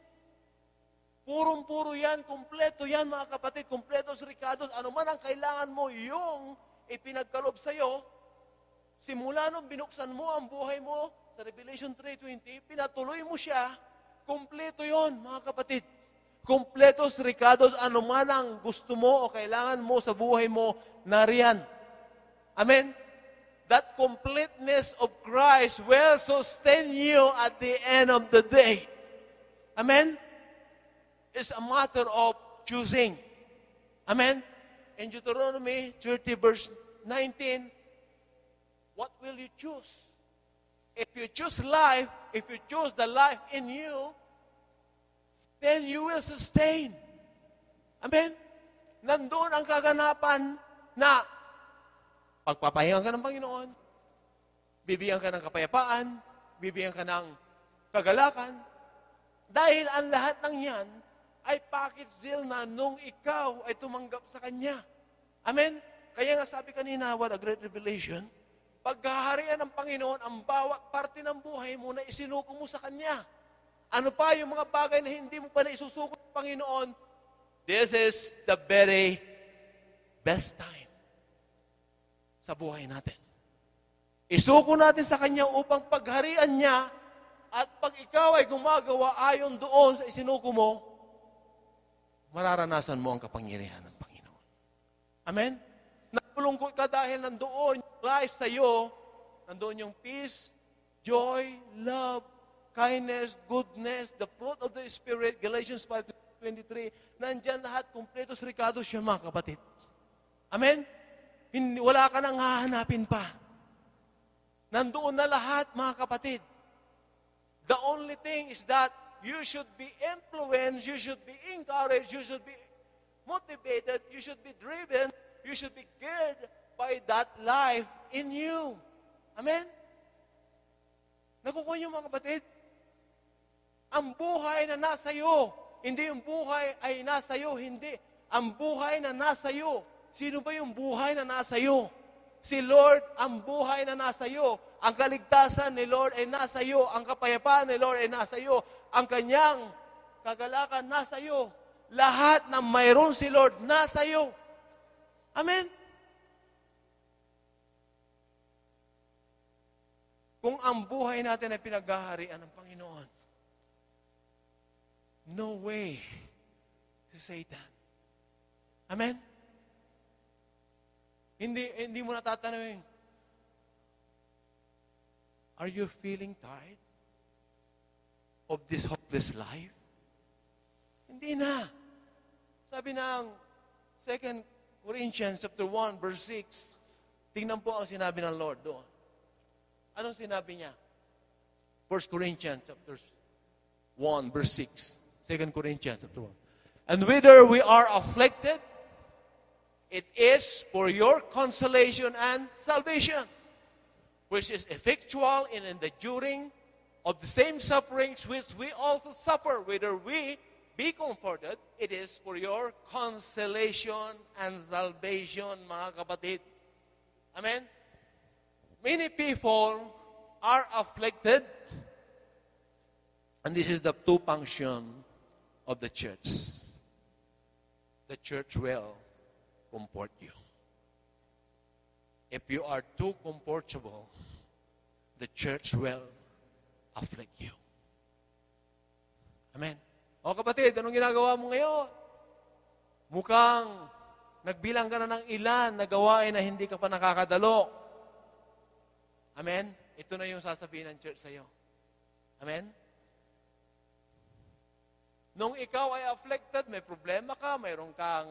S2: Purong-puro yan, kumpleto yan mga kapatid, kumpletos ricados, ano man ang kailangan mo, yung ipinagkalob sa iyo, simula nung binuksan mo ang buhay mo sa Revelation 3:20, pinatuloy mo siya, kumpleto yon mga kapatid. Kompletos, rikados, ano man ang gusto mo o kailangan mo sa buhay mo, nariyan. Amen? That completeness of Christ will sustain you at the end of the day. Amen? It's a matter of choosing. Amen? In Deuteronomy 30 verse 19, what will you choose? If you choose life, if you choose the life in you, then you will sustain. Amen? Nandun ang kaganapan na pagpapahingan ka ng Panginoon, bibigyan ka ng kapayapaan, bibigyan ka ng kagalakan, dahil ang lahat ng yan ay package deal na nung ikaw ay tumanggap sa Kanya. Amen? Kaya nga sabi kanina, what a great revelation, paghaharian ng Panginoon ang bawat parte ng buhay mo na isinuko mo sa Kanya. Ano pa yung mga bagay na hindi mo pa na isusuko ng Panginoon, this is the very best time sa buhay natin. Isuko natin sa Kanya upang pagharian niya at pag ikaw ay gumagawa ayon doon sa isinuko mo, mararanasan mo ang kapangyarihan ng Panginoon. Amen? Nalulungkot ka dahil nandoon yung life sa iyo, nandoon yung peace, joy, love, kindness, goodness, the fruit of the Spirit, Galatians 5:23, nandyan lahat, kumpletos, rikados siya mga kapatid. Amen? Wala ka nang hahanapin pa. Nandoon na lahat mga kapatid. The only thing is that you should be influenced, you should be encouraged, you should be motivated, you should be driven, you should be geared by that life in you. Amen? Nakukuha niyo mga kapatid? Ang buhay na nasa iyo, hindi yung buhay ay nasa iyo, hindi. Ang buhay na nasa iyo. Sino ba yung buhay na nasa iyo? Si Lord ang buhay na nasa iyo. Ang kaligtasan ni Lord ay nasa iyo. Ang kapayapaan ni Lord ay nasa iyo. Ang kanyang kagalakan nasa iyo. Lahat na mayroon si Lord nasa iyo. Amen? Kung ang buhay natin ay pinaghaharian ng Panginoon, no way to Satan. Amen? Hindi mo natatanungin, are you feeling tired of this hopeless life? Hindi na. Sabi ng 2 Corinthians chapter 1 verse 6, tingnan po ang sinabi ng Lord doon. Anong sinabi niya? 1 Corinthians chapter 1 verse 6. 2 Corinthians chapter 1. And whether we are afflicted, it is for your consolation and salvation, which is effectual in enduring of the same sufferings which we also suffer. Whether we be comforted, it is for your consolation and salvation, mga kapatid. Amen? Many people are afflicted, and this is the two function of the church. The church will comfort you. If you are too comfortable, the church will afflict you. Amen. O kapatid, anong ginagawa mo ngayon? Mukhang nagbilang ka na ng ilan na gawain na hindi ka pa nakakadalo. Amen? Ito na yung sasabihin ng church sa iyo. Amen? Nung ikaw ay afflicted, may problema ka, mayroon kang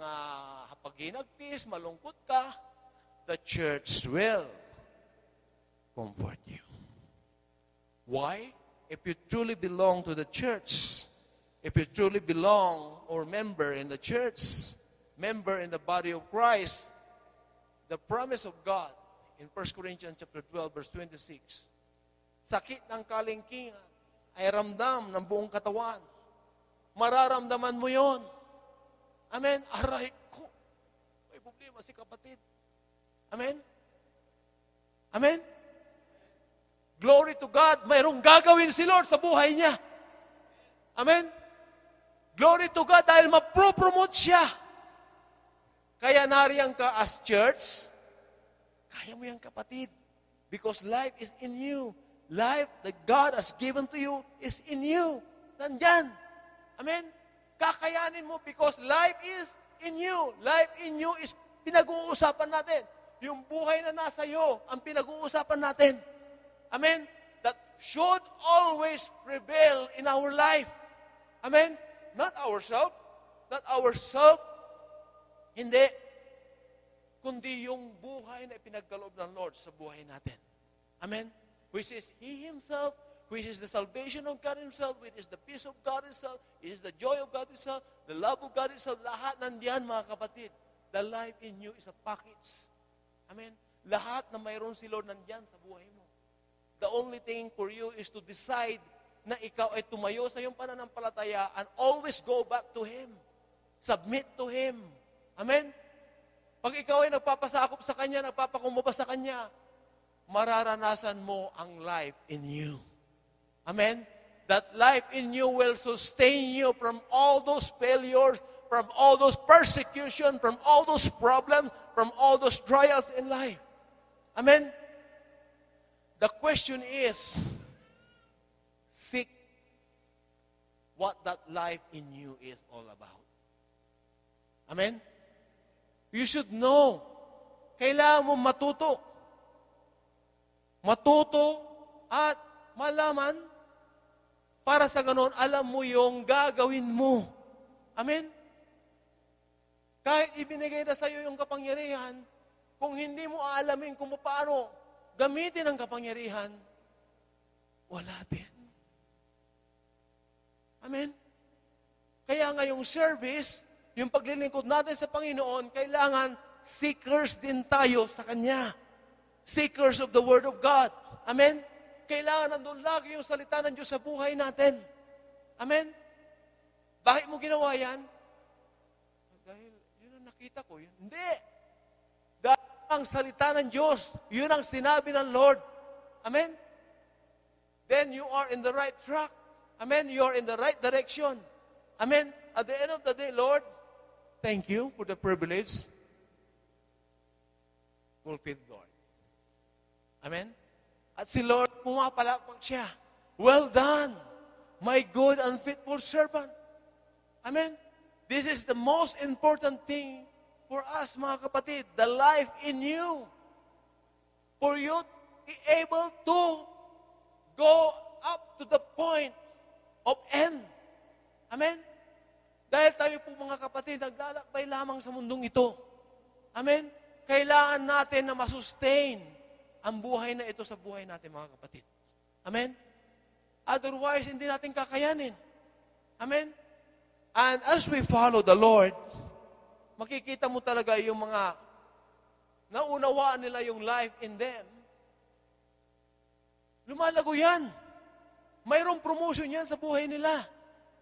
S2: paghinagpis, malungkot ka, the church will comfort you. Why? If you truly belong to the church, if you truly belong or member in the church, member in the body of Christ, the promise of God in 1 Corinthians chapter 12 verse 26, sakit ng kalingkingan ay ramdam ng buong katawan. Mararamdaman mo yon. Amen? Aray ko. May problema si kapatid. Amen? Amen? Glory to God. Mayroong gagawin si Lord sa buhay niya. Amen? Glory to God dahil mapropromote siya. Kaya nariyan ka as church, kaya mo yan kapatid. Because life is in you. Life that God has given to you is in you. Nandyan. Amen? Kakayanin mo because life is in you. Life in you is pinag-uusapan natin. Yung buhay na nasa iyo, ang pinag-uusapan natin. Amen? That should always prevail in our life. Amen? Not ourselves. Not ourselves. Hindi. Kundi yung buhay na ipinagkaloob ng Lord sa buhay natin. Amen? Which is He Himself, which is the salvation of God Himself, which is the peace of God Himself, which is the joy of God Himself, the love of God Himself. Lahat nandiyan, mga kapatid. The life in you is a package. Amen? Lahat na mayroon si Lord nandiyan sa buhay mo. The only thing for you is to decide na ikaw ay tumayo sa iyong pananampalataya and always go back to Him. Submit to Him. Amen? Pag ikaw ay nagpapasakop sa Kanya, nagpapakumbaba sa Kanya, mararanasan mo ang life in you. Amen? That life in you will sustain you from all those failures, from all those persecution, from all those problems, from all those trials in life. Amen? The question is, seek what that life in you is all about. Amen? You should know. Kailangan mo matuto. Matuto at malaman para sa ganon, alam mo yung gagawin mo. Amen? Kahit ibinigay na sa iyo yung kapangyarihan, kung hindi mo aalamin kung paano gamitin ang kapangyarihan, wala din. Amen? Kaya nga yung service, yung paglilingkod natin sa Panginoon, kailangan seekers din tayo sa Kanya. Seekers of the Word of God. Amen? Kailangan nandun lagi yung salita ng Diyos sa buhay natin. Amen? Bakit mo ginawa yan? Dahil yun ang nakita ko. Yun. Hindi. Dahil ang salita ng Diyos, yun ang sinabi ng Lord. Amen? Then you are in the right track. Amen? You are in the right direction. Amen? At the end of the day, Lord, thank you for the privilege. Fulfilled, Lord. Amen? At si Lord, pumapalakpak siya. Well done, my good and faithful servant. Amen? This is the most important thing for us, mga kapatid. The life in you. For you to be able to go up to the point of end. Amen? Dahil tayo po mga kapatid, naglalakbay lamang sa mundong ito. Amen? Kailangan natin na masustain ang buhay na ito sa buhay natin, mga kapatid. Amen? Otherwise, hindi natin kakayanin. Amen? And as we follow the Lord, makikita mo talaga yung mga naunawaan nila yung life in them. Lumalago yan. Mayroong promotion yan sa buhay nila.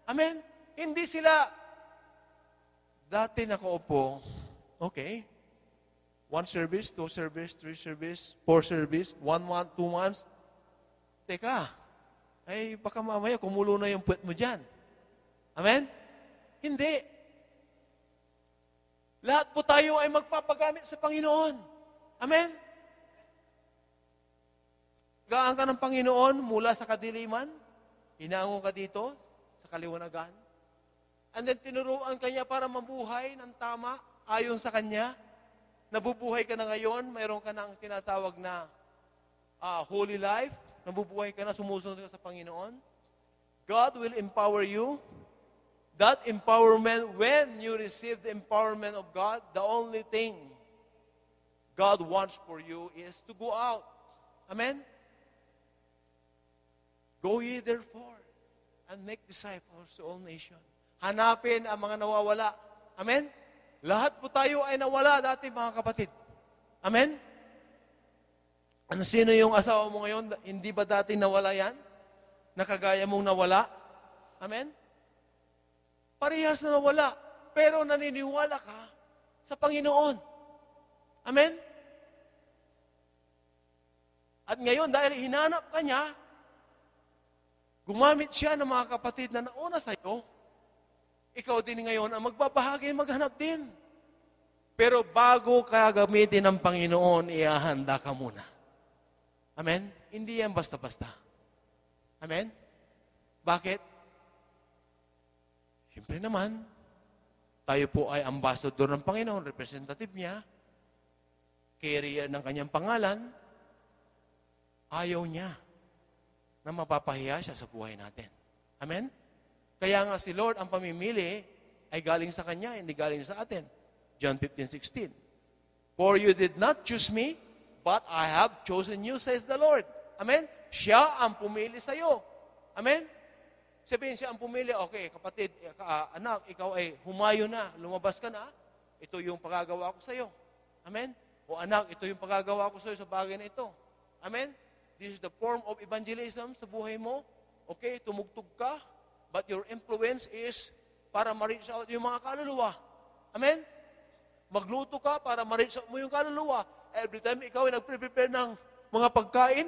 S2: Amen? Hindi sila, dati nakaupo, okay, 1 service, 2 service, 3 service, 4 service, 1 month, 2 months. Teka, ay baka mamaya kumulo na yung puwet mo dyan. Amen? Hindi. Lahat po tayo ay magpapagamit sa Panginoon. Amen? Gaan ka ng Panginoon mula sa kadiliman, hinangon ka dito sa kaliwanagan, and then tinuruan ka niya para mabuhay ng tama ayon sa Kanya. Nabubuhay ka na ngayon, mayroon ka na ang tinatawag na holy life, nabubuhay ka na, sumusunod ka sa Panginoon. God will empower you. That empowerment, when you receive the empowerment of God, the only thing God wants for you is to go out. Amen? Go ye therefore and make disciples to all nations. Hanapin ang mga nawawala. Amen? Lahat po tayo ay nawala dati, mga kapatid. Amen? Ano, sino yung asawa mo ngayon? Hindi ba dati nawala yan? Nakagaya mong nawala? Amen? Parehas na nawala. Pero naniniwala ka sa Panginoon. Amen? At ngayon, dahil hinanap ka niya, gumamit siya ng mga kapatid na nauna sa iyo, ikaw din ngayon ang magbabahagi, maghanap din. Pero bago ka gamitin ng Panginoon, ihahanda ka muna. Amen? Hindi yan basta-basta. Amen? Bakit? Siyempre naman, tayo po ay ambassador ng Panginoon, representative niya, carrier ng kanyang pangalan, ayaw niya na mapapahiya siya sa buhay natin. Amen? Kaya nga si Lord, ang pamimili ay galing sa Kanya, hindi galing sa atin. John 15:16. For you did not choose me, but I have chosen you, says the Lord. Amen? Siya ang pumili sa iyo. Amen? Sabihin siya ang pumili, okay, kapatid, anak, ikaw ay humayo na, lumabas ka na, ito yung pagagawa ko sa iyo. Amen? O anak, ito yung pagagawa ko sa iyo sa bagay na ito. Amen? This is the form of evangelism sa buhay mo. Okay, tumugtog ka, but your influence is para ma-reach out yung mga kaluluwa. Amen? Magluto ka para ma-reach out mo yung kaluluwa. Every time ikaw ay nagpre-prepare ng mga pagkain,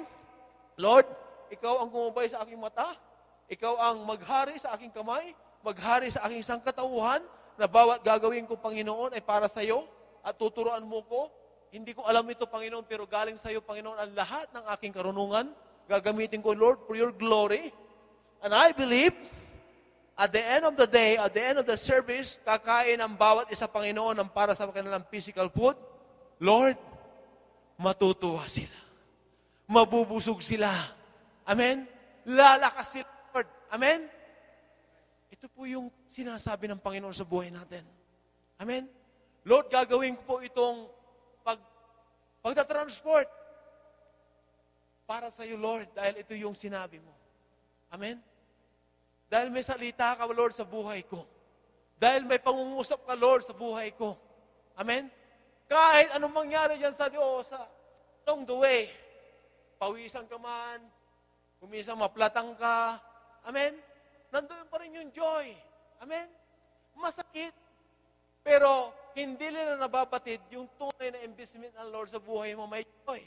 S2: Lord, ikaw ang gumabay sa aking mata, ikaw ang maghari sa aking kamay, maghari sa aking sangkatauhan, na bawat gagawin ko, Panginoon, ay para sa iyo, at tuturuan mo ko. Hindi ko alam ito, Panginoon, pero galing sa iyo, Panginoon, ang lahat ng aking karunungan. Gagamitin ko, Lord, for your glory. And I believe, at the end of the day, at the end of the service, kakain ang bawat isa, Panginoon, ng para sa kanilang physical food. Lord, matutuwa sila. Mabubusog sila. Amen? Lalakas sila, Lord. Amen? Ito po yung sinasabi ng Panginoon sa buhay natin. Amen? Lord, gagawin ko po itong pagtatransport para sa iyo, Lord, dahil ito yung sinabi mo. Amen? Dahil may salita ka, Lord, sa buhay ko. Dahil may pangungusap ka, Lord, sa buhay ko. Amen? Kahit anong mangyari dyan sa Diyos, along the way, pawisan ka man, kumisang maplatang ka, amen? Nandoon pa rin yung joy. Amen? Masakit. Pero hindi nila nababatid yung tunay na investment ng Lord sa buhay mo, may joy.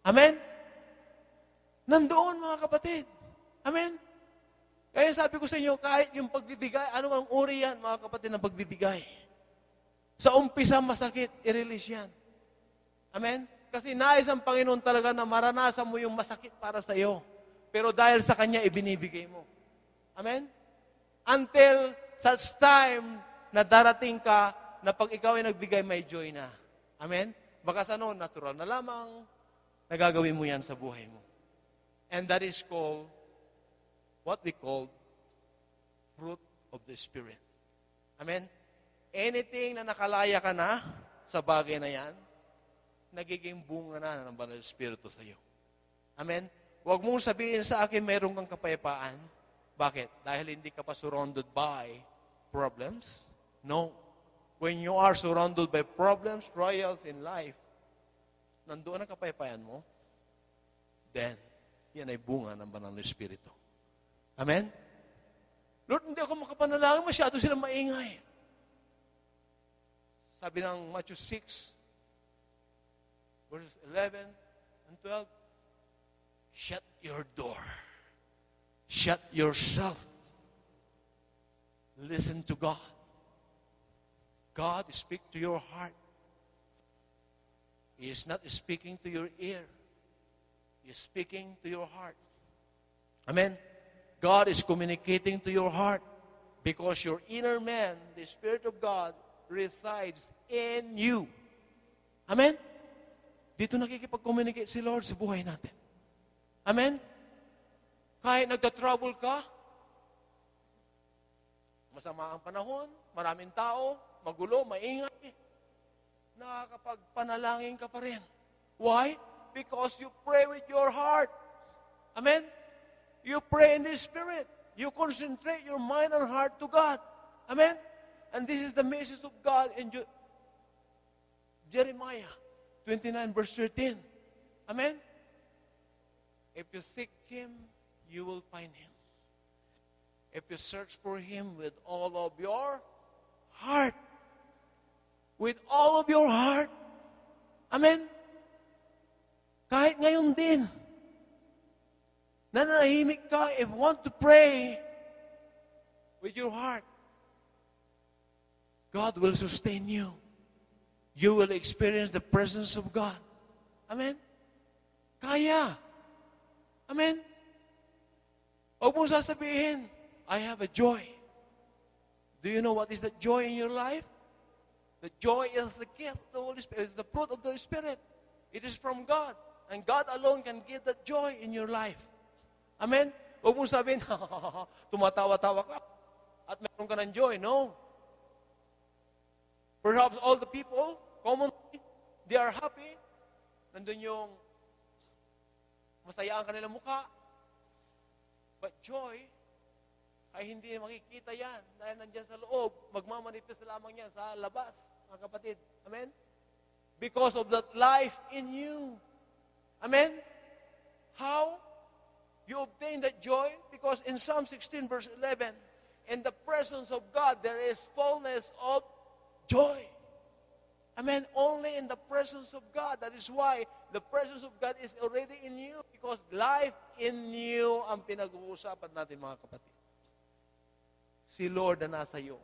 S2: Amen? Nandoon, mga kapatid. Amen? Kaya sabi ko sa inyo, kahit yung pagbibigay, ano ang uri yan, mga kapatid, ng pagbibigay? Sa umpisa, masakit, i-release yan. Amen? Kasi nais ang Panginoon talaga na maranasan mo yung masakit para sa iyo. Pero dahil sa Kanya, ibinibigay mo. Amen? Until such time na darating ka na pag ikaw ay nagbigay, may joy na. Amen? Baka sa noon, natural na lamang, nagagawin mo yan sa buhay mo. And that is called, what we call, fruit of the Spirit. Amen? Anything na nakalaya ka na sa bagay na yan, nagiging bunga na ng Banal Espiritu sa iyo. Amen? Huwag mong sabihin sa akin, mayroon kang kapayapaan. Bakit? Dahil hindi ka pa surrounded by problems? No. When you are surrounded by problems, trials in life, nandoon ang kapayapaan mo, then, yan ay bunga ng Banal na Espiritu. Amen? Lord, hindi ako makapanalangin, masyado silang maingay. Sabi ng Matthew 6, verses 11 and 12, shut your door. Shut yourself. Listen to God. God speaks to your heart. He is not speaking to your ear. He is speaking to your heart. Amen? God is communicating to your heart because your inner man, the Spirit of God, resides in you. Amen? Dito nakikipag-communicate si Lord sa buhay natin. Amen? Kahit nagta-trouble ka, masama ang panahon, maraming tao, magulo, maingay, nakakapagpanalangin ka pa rin. Why? Because you pray with your heart. Amen? You pray in the Spirit. You concentrate your mind and heart to God. Amen? And this is the message of God in Jeremiah 29 verse 13. Amen? If you seek Him, you will find Him. If you search for Him with all of your heart. With all of your heart. Amen? Kahit ngayon din, nananahimik ka, if you want to pray with your heart, God will sustain you. You will experience the presence of God. Amen? Kaya. Amen? Huwag mong sasabihin, I have a joy. Do you know what is the joy in your life? The joy is the gift of the Holy Spirit, the fruit of the Spirit. It is from God. And God alone can give that joy in your life. Amen? Huwag mong sabihin, tumatawa-tawa ka at meron ka ng joy. No. Perhaps all the people, commonly, they are happy. Nandun yung masaya ang kanilang mukha. But joy ay hindi makikita yan dahil nandyan sa loob. Magmamanifest lamang yan sa labas, mga kapatid. Amen? Because of that life in you. Amen? How you obtain that joy? Because in Psalm 16 verse 11, in the presence of God, there is fullness of joy. Amen? Only in the presence of God. That is why the presence of God is already in you. Because life in you ang pinag-uusapan natin, mga kapatid. Si Lord na nasa iyo.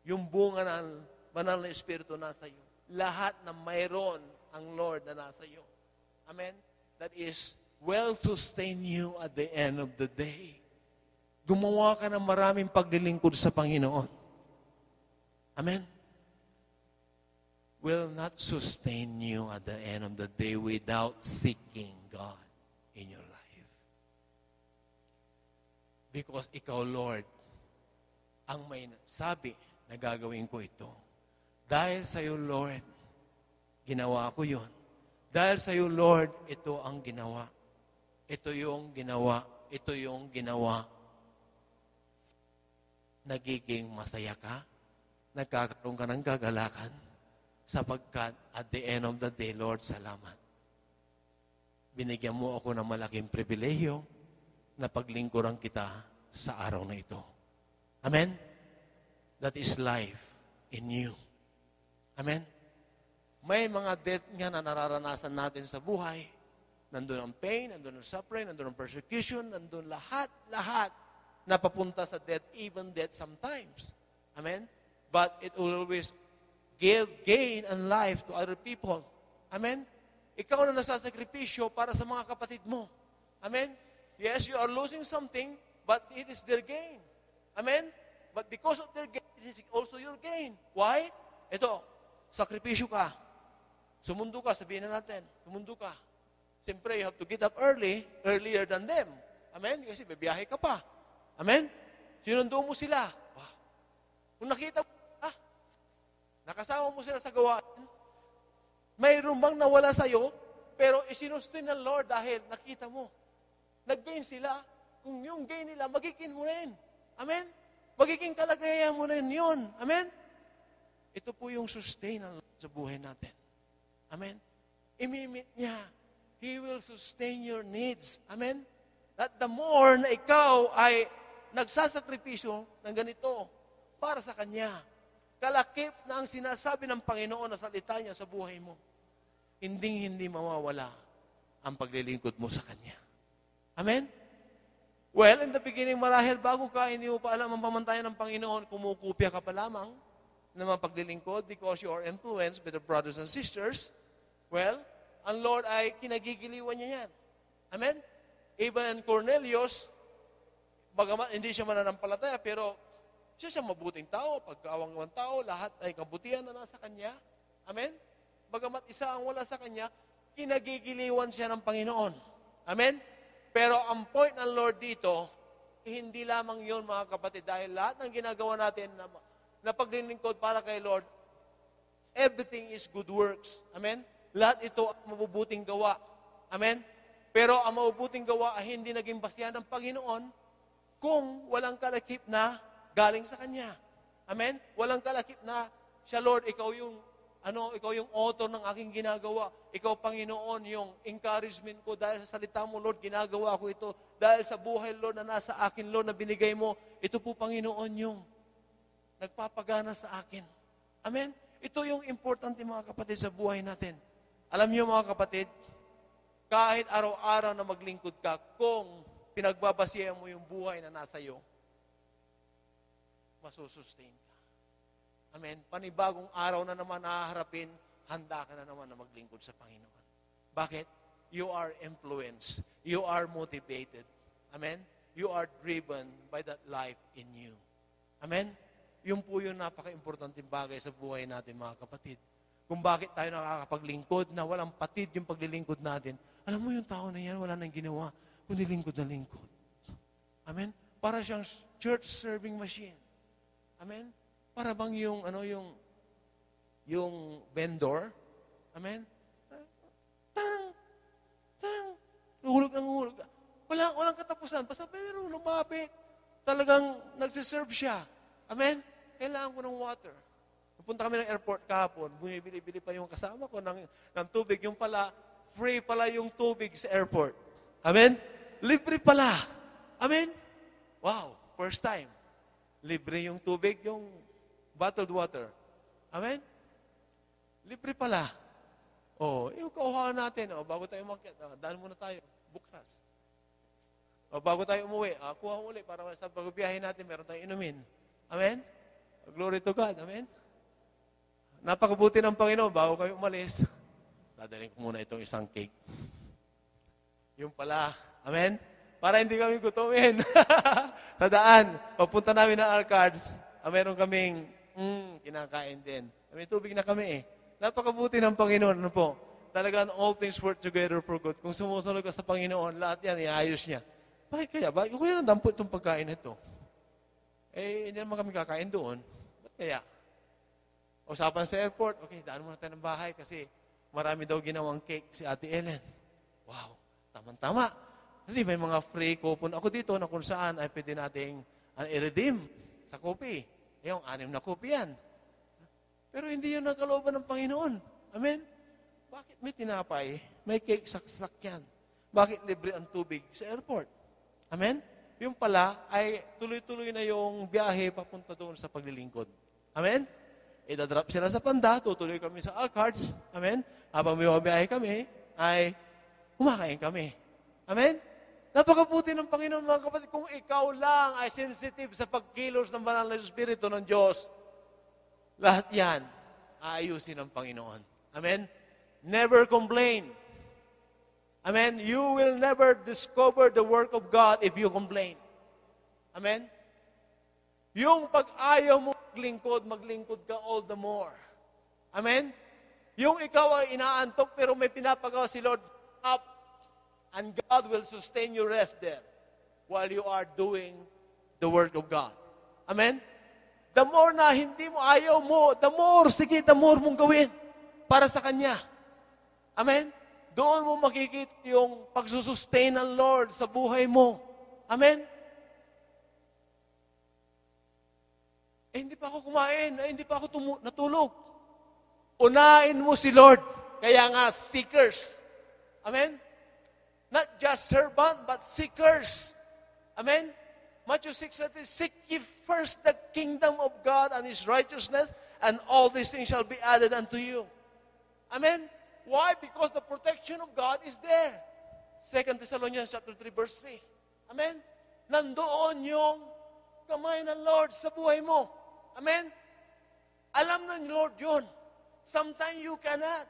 S2: Yung bunga ng banal na Espiritu nasa iyo. Lahat na mayroon ang Lord na nasa iyo. Amen? That is will sustain you at the end of the day. Gumawa ka ng maraming paglilingkod sa Panginoon. Amen? Will not sustain you at the end of the day without seeking God in your life. Because ikaw, Lord, ang may sabi na gagawin ko ito. Dahil sa iyo, Lord, ginawa ko yun. Dahil sa iyo, Lord, ito ang ginawa. Ito yung ginawa. Ito yung ginawa. Nagiging masaya ka. Nagkakaroon ka ng kagalakan. Sapagkat at the end of the day, Lord, salamat. Binigyan mo ako ng malaking pribilehiyo na paglingkuran kita sa araw na ito. Amen? That is life in you. Amen? May mga death nga na nararanasan natin sa buhay. Nandun ang pain, nandun ang suffering, nandun ang persecution, nandun lahat na papunta sa death, even death sometimes. Amen? But it will always give gain and life to other people. Amen? Ikaw na nasasakripisyo para sa mga kapatid mo. Amen? Yes, you are losing something, but it is their gain. Amen? But because of their gain, it is also your gain. Why? Ito, sakripisyo ka. Sumundo ka, sabihin na natin. Sumundo ka. Siyempre, you have to get up earlier than them. Amen? Kasi bibiyahe ka pa. Amen? Sinundo mo sila. Wow. Kung nakita mo, nakasama mo sila sa gawain, mayroon bang nawala sa'yo, pero isinustain ng Lord dahil nakita mo. Nag-gain sila. Kung yung gain nila, magiging mo rin. Amen? Magiging kalagayan mo rin yun. Amen? Ito po yung sustain ng Lord sa buhay natin. Amen? Imimit niya. He will sustain your needs. Amen? That the more na ikaw ay nagsasakripisyo ng ganito para sa Kanya, kalakip na ang sinasabi ng Panginoon na salita niya sa buhay mo, hindi mawawala ang paglilingkod mo sa Kanya. Amen? Well, in the beginning, marahil bago ka, hindi mo pa alam ang pamantayan ng Panginoon, kumukupya ka pa lamang ng mga paglilingkod because you are influenced by the brothers and sisters. Well, ang Lord ay kinagigiliwan niya yan. Amen? Even Cornelius, bagamat hindi siya mananampalataya, pero siya mabuting tao, pagkaawang tao, lahat ay kabutihan na nasa kanya. Amen? Bagamat isa ang wala sa kanya, kinagigiliwan siya ng Panginoon. Amen? Pero ang point ng Lord dito, hindi lamang yun, mga kapatid, dahil lahat ng ginagawa natin na paglilingkod para kay Lord, everything is good works. Amen? Lahat ito ang mabubuting gawa. Amen? Pero ang mabubuting gawa ay hindi naging basihan ng Panginoon kung walang kalakip na galing sa Kanya. Amen? Walang kalakip na, siya Lord, ikaw yung author ng aking ginagawa. Ikaw, Panginoon, yung encouragement ko dahil sa salita mo, Lord, ginagawa ko ito. Dahil sa buhay, Lord, na nasa akin, Lord, na binigay mo, ito po, Panginoon, yung nagpapagana sa akin. Amen? Ito yung importante, mga kapatid, sa buhay natin. Alam niyo, mga kapatid, kahit araw-araw na maglingkod ka, kung pinagbabasihan mo yung buhay na nasa iyo, masusustain ka. Amen? Panibagong araw na naman haharapin, handa ka na naman na maglingkod sa Panginoon. Bakit? You are influenced. You are motivated. Amen? You are driven by that life in you. Amen? Yun po yung napaka-importanting bagay sa buhay natin, mga kapatid. Kung bakit tayo nakakapaglingkod na walang patid yung paglilingkod natin. Alam mo yung tao na yan, wala nang ginawa, kundi lingkod na lingkod. Amen? Para siyang church serving machine. Amen? Para bang yung vendor. Amen? Tang! Tang! Hulog ng hulog. Walang katapusan. Basta pero lumapit. Talagang nagsiserve siya. Amen? Kailangan ko ng water. Punta kami ng airport kahapon. Bumibili-bili pa yung kasama ko ng tubig. Yung pala, free pala yung tubig sa airport. Amen? Libre pala. Amen? Wow, first time. Libre yung tubig, yung bottled water. Amen? Libre pala. Yung kauhahan natin, bago tayo umakyat, daan muna tayo, bukas. Bago tayo umuwi, kuha uli para sa pagbiyahe natin, meron tayong inumin. Amen? Glory to God. Amen? Napakabuti ng Panginoon, bago kayo umalis, dadalhin ko muna itong isang cake. Yung pala, amen? Para hindi kami gutumin. Sa daan, papunta namin ng Alcards, meron kaming kinakain din. May tubig na kami eh. Napakabuti ng Panginoon. Ano po? Talagang all things work together for good. Kung sumusunod ka sa Panginoon, lahat yan, iayos niya. Bakit kaya? Bakit kaya nandampo itong pagkain na ito? Hindi naman kami kakain doon. Ba't kaya? Usapan sa airport, okay, daan muna tayo ng bahay kasi marami daw ginawang cake si Ate Ellen. Wow, tama-tama. Kasi may mga free coupon ako dito na kung saan ay pwede nating i-redeem sa kopi. Yung 6 na kopi yan. Pero hindi yun ang kalooban ng Panginoon. Amen? Bakit may tinapay, may cake sa sasakyan? Bakit libre ang tubig sa airport? Amen? Yung pala ay tuloy-tuloy na yung biyahe papunta doon sa paglilingkod. Amen? Idadrop sila sa Panda, tutuloy kami sa Alcards. Amen? Habang may biyahe kami, ay kumakain kami. Amen? Napakabuti ng Panginoon, mga kapatid, kung ikaw lang ay sensitive sa pagkilos ng banal na Espiritu ng Diyos, lahat yan, aayusin ng Panginoon. Amen? Never complain. Amen? You will never discover the work of God if you complain. Amen? Yung pag-ayaw mo maglingkod ka all the more. Amen? Yung ikaw ay inaantok pero may pinapagawa si Lord up and God will sustain you rest there while you are doing the work of God. Amen? The more na hindi mo ayaw mo, the more mong gawin para sa Kanya. Amen? Doon mo makikita yung pagsusustain ng Lord sa buhay mo. Amen? Hindi pa ako kumain, hindi pa ako natulog. Unahin mo si Lord. Kaya nga, seekers. Amen? Not just servant, but seekers. Amen? Matthew 6:30, seek ye first the kingdom of God and His righteousness, and all these things shall be added unto you. Amen? Why? Because the protection of God is there. 2 Thessalonians chapter 3, verse 3. Amen? Nandoon yung kamay ng Lord sa buhay mo. Amen? Alam ng Lord yun. Sometimes you cannot.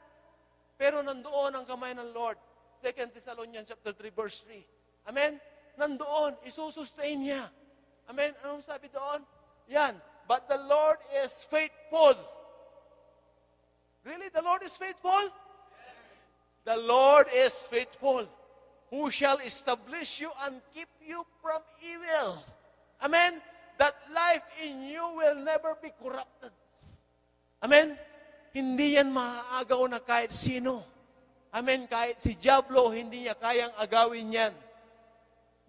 S2: Pero nandoon ang kamay ng Lord. 2 Thessalonians chapter 3, verse 3. Amen? Nandoon, isusustain niya. Amen? Anong sabi doon? Yan. But the Lord is faithful. Really? The Lord is faithful? The Lord is faithful. Who shall establish you and keep you from evil. Amen? That life in you will never be corrupted. Amen? Hindi yan maaagaw na kahit sino. Amen? Kahit si Diablo, hindi niya kayang agawin yan.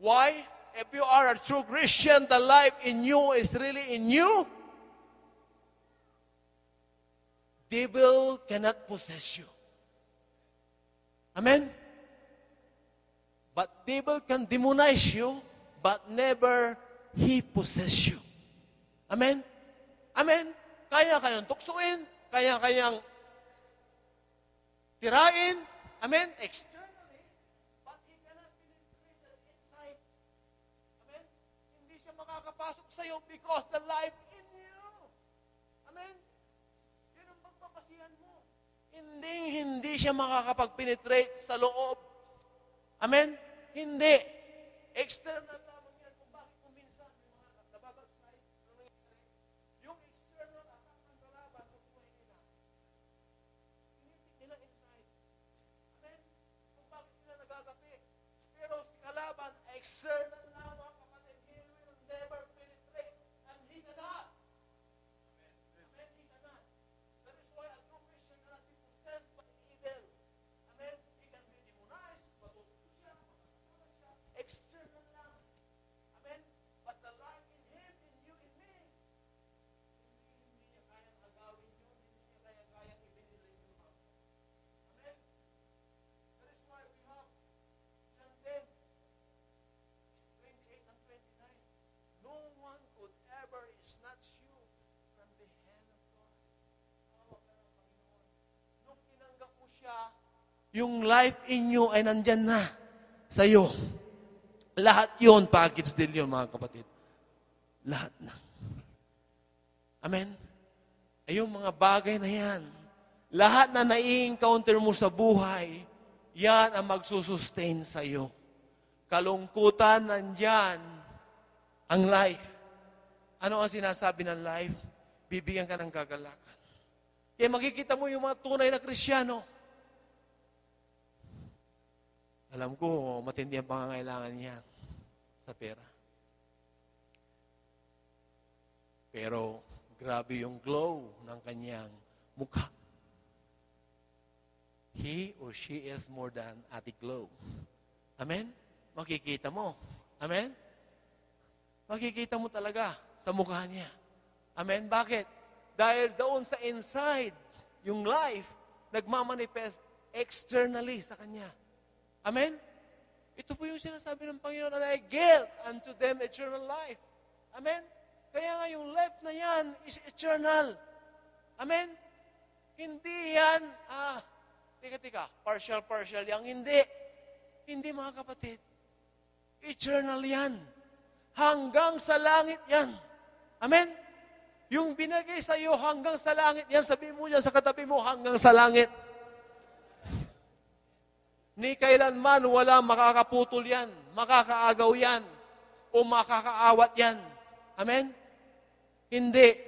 S2: Why? If you are a true Christian, the life in you is really in you. Devil cannot possess you. Amen? But devil can demonize you, but never he possess you. Amen? Amen? Kaya-kayang tuksuin, kaya-kayang tirain. Amen? Externally, but he cannot penetrate the inside. Amen? Hindi siya makakapasok sa iyo because the life in you. Amen? Yun ang pagpapasihan mo. Hindi siya makakapag-penetrate sa loob. Amen? Hindi. External lamang yan kung bakit kung minsan may mga nababagsay. Yung external lang, mga kapatid. He will never penetrate. And He cannot. Amen? He cannot. That is why a true Christian cannot be possessed by evil. Amen? He can be demonized, matuto siya, makakasama siya. External lang. Amen? But the life in Him, in you, in me, hindi niya kayang agawin yun, hindi niya kayang ibinilin yung mga. Amen? That is why we have John 10, 28 and 29. No one could ever snatch you from the hand of God. Tawag ka ng Panginoon. Nung tinanggap mo siya, yung life in you ay nandyan na sa iyo. Lahat yun, package deal yun, mga kapatid. Lahat na. Amen? Ay yung mga bagay na yan, lahat na nai-encounter mo sa buhay, yan ang magsusustain sa iyo. Kalungkutan, nandyan ang life. Ano ang sinasabi ng life? Bibigyan ka ng kagalakan. Kaya makikita mo yung mga tunay na Kristiyano. Alam ko, matindi ang pangangailangan niya sa pera. Pero, grabe yung glow ng kanyang mukha. He or she is more than Ate Glow. Amen? Makikita mo. Amen? Makikita mo talaga sa mukha niya. Amen? Bakit? Dahil doon sa inside, yung life, nagmamanifest externally sa kanya. Amen? Ito po yung sinasabi ng Panginoon, and I give unto them eternal life. Amen? Kaya nga yung life na yan is eternal. Amen? Hindi yan, tika, partial yan. Hindi. Hindi, mga kapatid. Eternal yan. Hanggang sa langit yan. Amen? Yung binigay sa iyo hanggang sa langit yan, sabihin mo yan sa katabi mo, hanggang sa langit. Ni kailanman wala makakaputol yan, makakaagaw yan, o makakaawat yan. Amen? Hindi.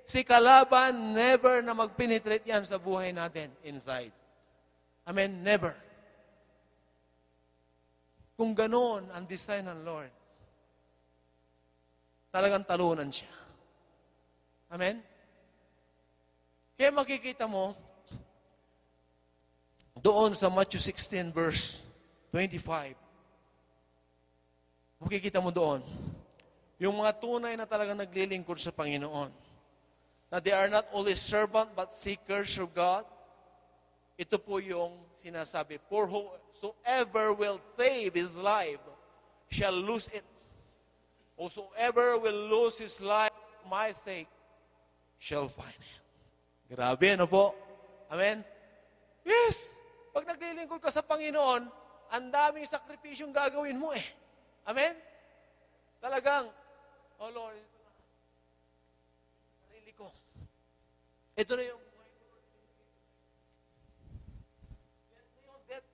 S2: Si kalaban, never na mag-penetrate yan sa buhay natin inside. Amen? Never. Kung ganoon ang design ng Lord, talagang talunan siya. Amen? Kaya makikita mo, doon sa Matthew 16 verse 25, makikita mo doon, yung mga tunay na talagang naglilingkod sa Panginoon, na they are not only servant but seekers of God. Ito po yung sinasabi, for whosoever will save his life shall lose it. Whosoever will lose his life for my sake shall find it. Grabe, ano po? Amen? Yes! Pag naglilingkod ka sa Panginoon, ang daming sakripisyong gagawin mo eh. Amen? Talagang, oh Lord, ito na. Sarili ko. Ito na yung buhay ko. Yan na yung death.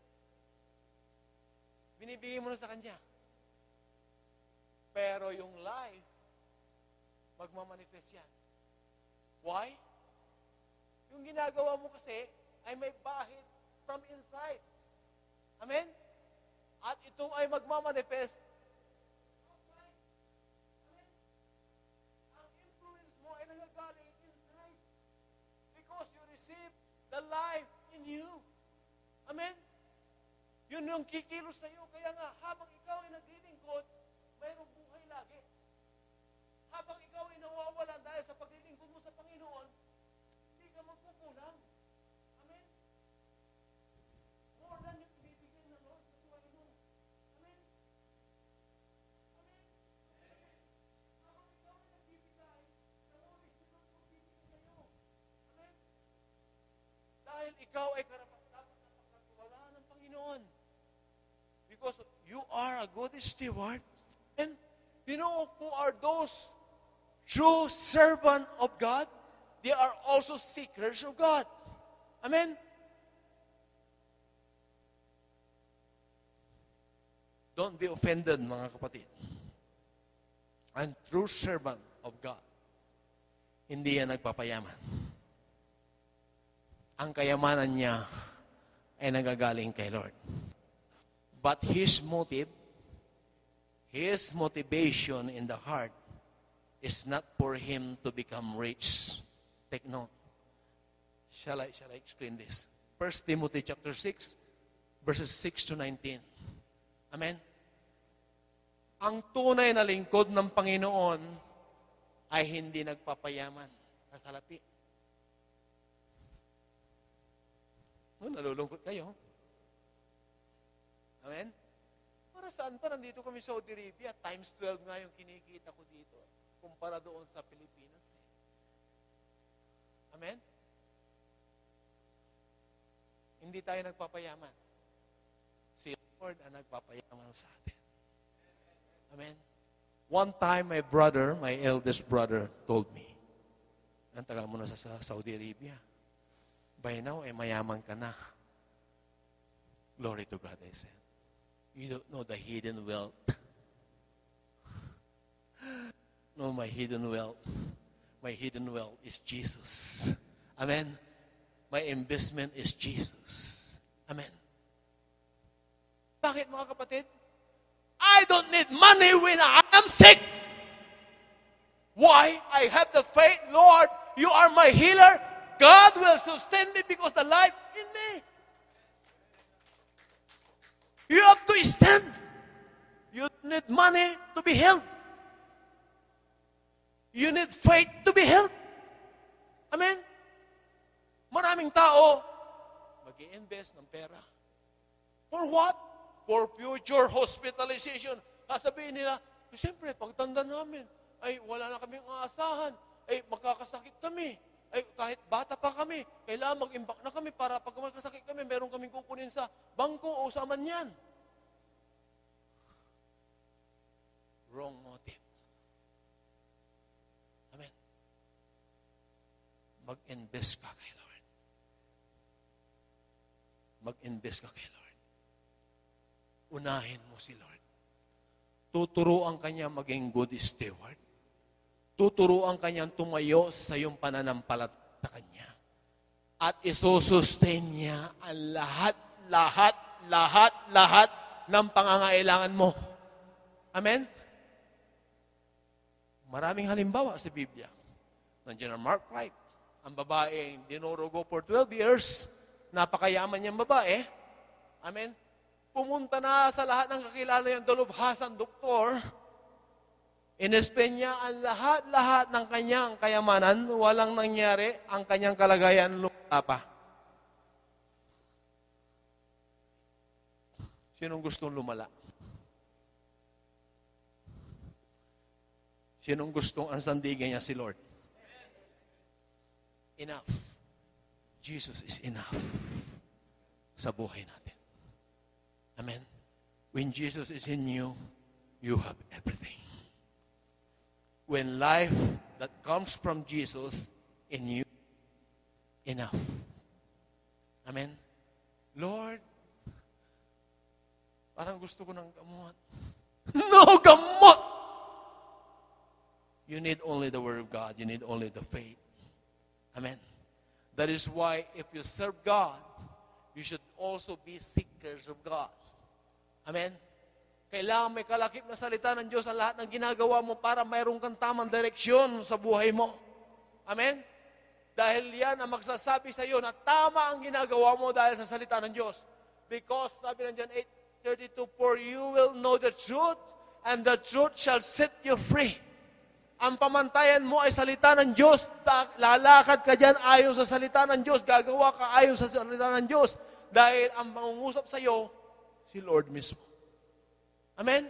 S2: Binibigay mo na sa Kanya. Pero yung life, magmamanifest yan. Why? Yung ginagawa mo kasi ay may bahid from inside. Amen? At ito ay magmamanifest outside. Amen? Ang influence mo ay nanggagaling inside because you receive the life in you. Amen? Yun yung kikilos sa iyo. Kaya nga, habang ikaw ay naglilingkod, mayroong buhay lagi. Habang ikaw ay nawawalan dahil sa paglilingkod mo sa Panginoon, hindi ka magkukulang. Amen? More than yung ibibigay ng Lord sa buhay mo. Amen? Amen? Habang ikaw ay nagbibigay, the Holy Spirit magbibigay sa iyo. Amen? Dahil ikaw ay karapat-dapat na pagkatiwalaan ng Panginoon. Because you are a good steward. And you know who are those true servants of God? They are also seekers of God. Amen? Don't be offended, mga kapatid. Ang true servant of God, hindi yan nagpapayaman. Ang kayamanan niya ay nagagaling kay Lord. But his motive His motivation in the heart is not for him to become rich. Take note. Shall I explain this? 1 Timothy chapter 6, verses 6 to 19. Amen? Ang tunay na lingkod ng Panginoon ay hindi nagpapayaman sa salapi. Nalulungkot kayo. Amen? Para saan pa? Nandito kami sa Saudi Arabia. Times 12 nga yung kinikita ko dito. Kumpara doon sa Pilipinas. Amen? Hindi tayo nagpapayaman. Si Lord ang nagpapayaman sa atin. Amen? One time, my eldest brother told me, ang tagal mo na sa Saudi Arabia. By now, mayaman ka na. Glory to God, I said. You don't know the hidden wealth. No, my hidden wealth. My hidden wealth is Jesus. Amen? My investment is Jesus. Amen? Bakit mga kapatid? I don't need money when I am sick. Why? I have the faith, Lord, you are my healer. God will sustain me because the life in me. You have to stand. You need money to be healed. You need faith to be healed. Amen? Maraming tao, mag-i-invest ng pera. For what? For future hospitalization. Sasabihin nila, siyempre, pagtanda namin, ay wala na kaming aasahan, ay magkakasakit kami, ay kahit bata pa kami, kailangan mag-imbak na kami para pag magkasakit kami, meron kaming kukunin sa bangko o sa manyan. Wrong motive. Amen. Mag-invest ka kay Lord. Mag-invest ka kay Lord. Unahin mo si Lord. Tuturuan kanya maging good steward. Tuturuan kanyang tumayo sa iyong pananampalataya sa kanya. At isusustain niya ang lahat ng pangangailangan mo. Amen? Maraming halimbawa sa Biblia. Nandiyan ang Mark 5. Ang babaeng dinurugo for 12 years. Napakayaman niyang babae. Amen? Pumunta na sa lahat ng kakilala yung dalubhasan doktor. In-spend niya ang lahat ng kanyang kayamanan. Walang nangyari. Ang kanyang kalagayan lumala pa. Sinong gustong lumala? Sinong gustong ang sandigan niya si Lord? Enough. Jesus is enough sa buhay natin. Amen? When Jesus is in you, you have everything. When life that comes from Jesus in you, enough. Amen? Lord, parang gusto ko ng gamot. No gamot! You need only the Word of God. You need only the faith. Amen? That is why if you serve God, you should also be seekers of God. Amen? Kailangan may kalakip na salita ng Diyos sa lahat ng ginagawa mo para mayroon kang tamang direksyon sa buhay mo. Amen? Dahil yan ang magsasabi sa iyo na tama ang ginagawa mo dahil sa salita ng Diyos. Because, sabi ng John 8:32, for you will know the truth, and the truth shall set you free. Ang pamantayan mo ay salita ng Diyos. Lalakad ka dyan ayon sa salita ng Diyos. Gagawa ka ayon sa salita ng Diyos. Dahil ang mangungusap sa iyo, si Lord mismo. Amen?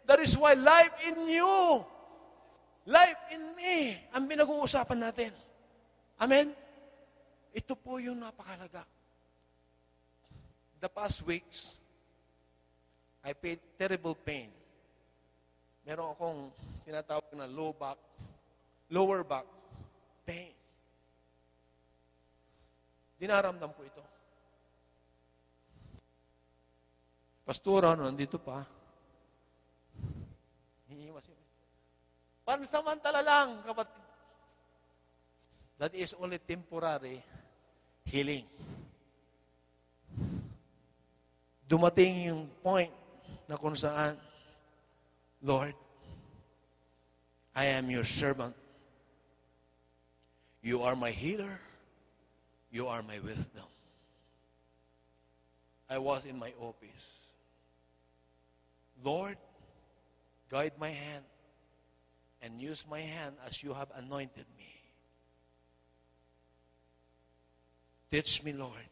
S2: That is why life in you, life in me, ang pinag-uusapan natin. Amen? Ito po yung napakalaga. The past weeks, I paid terrible pain. Meron akong tinatawag na lower back pain. Dinaramdam ko ito. Pastora, nandito pa. Pansamantala lang, kapatid. That is only temporary healing. Dumating yung point na kung saan Lord, I am your servant. You are my healer. You are my wisdom. I was in my office. Lord, guide my hand and use my hand as you have anointed me. Teach me, Lord,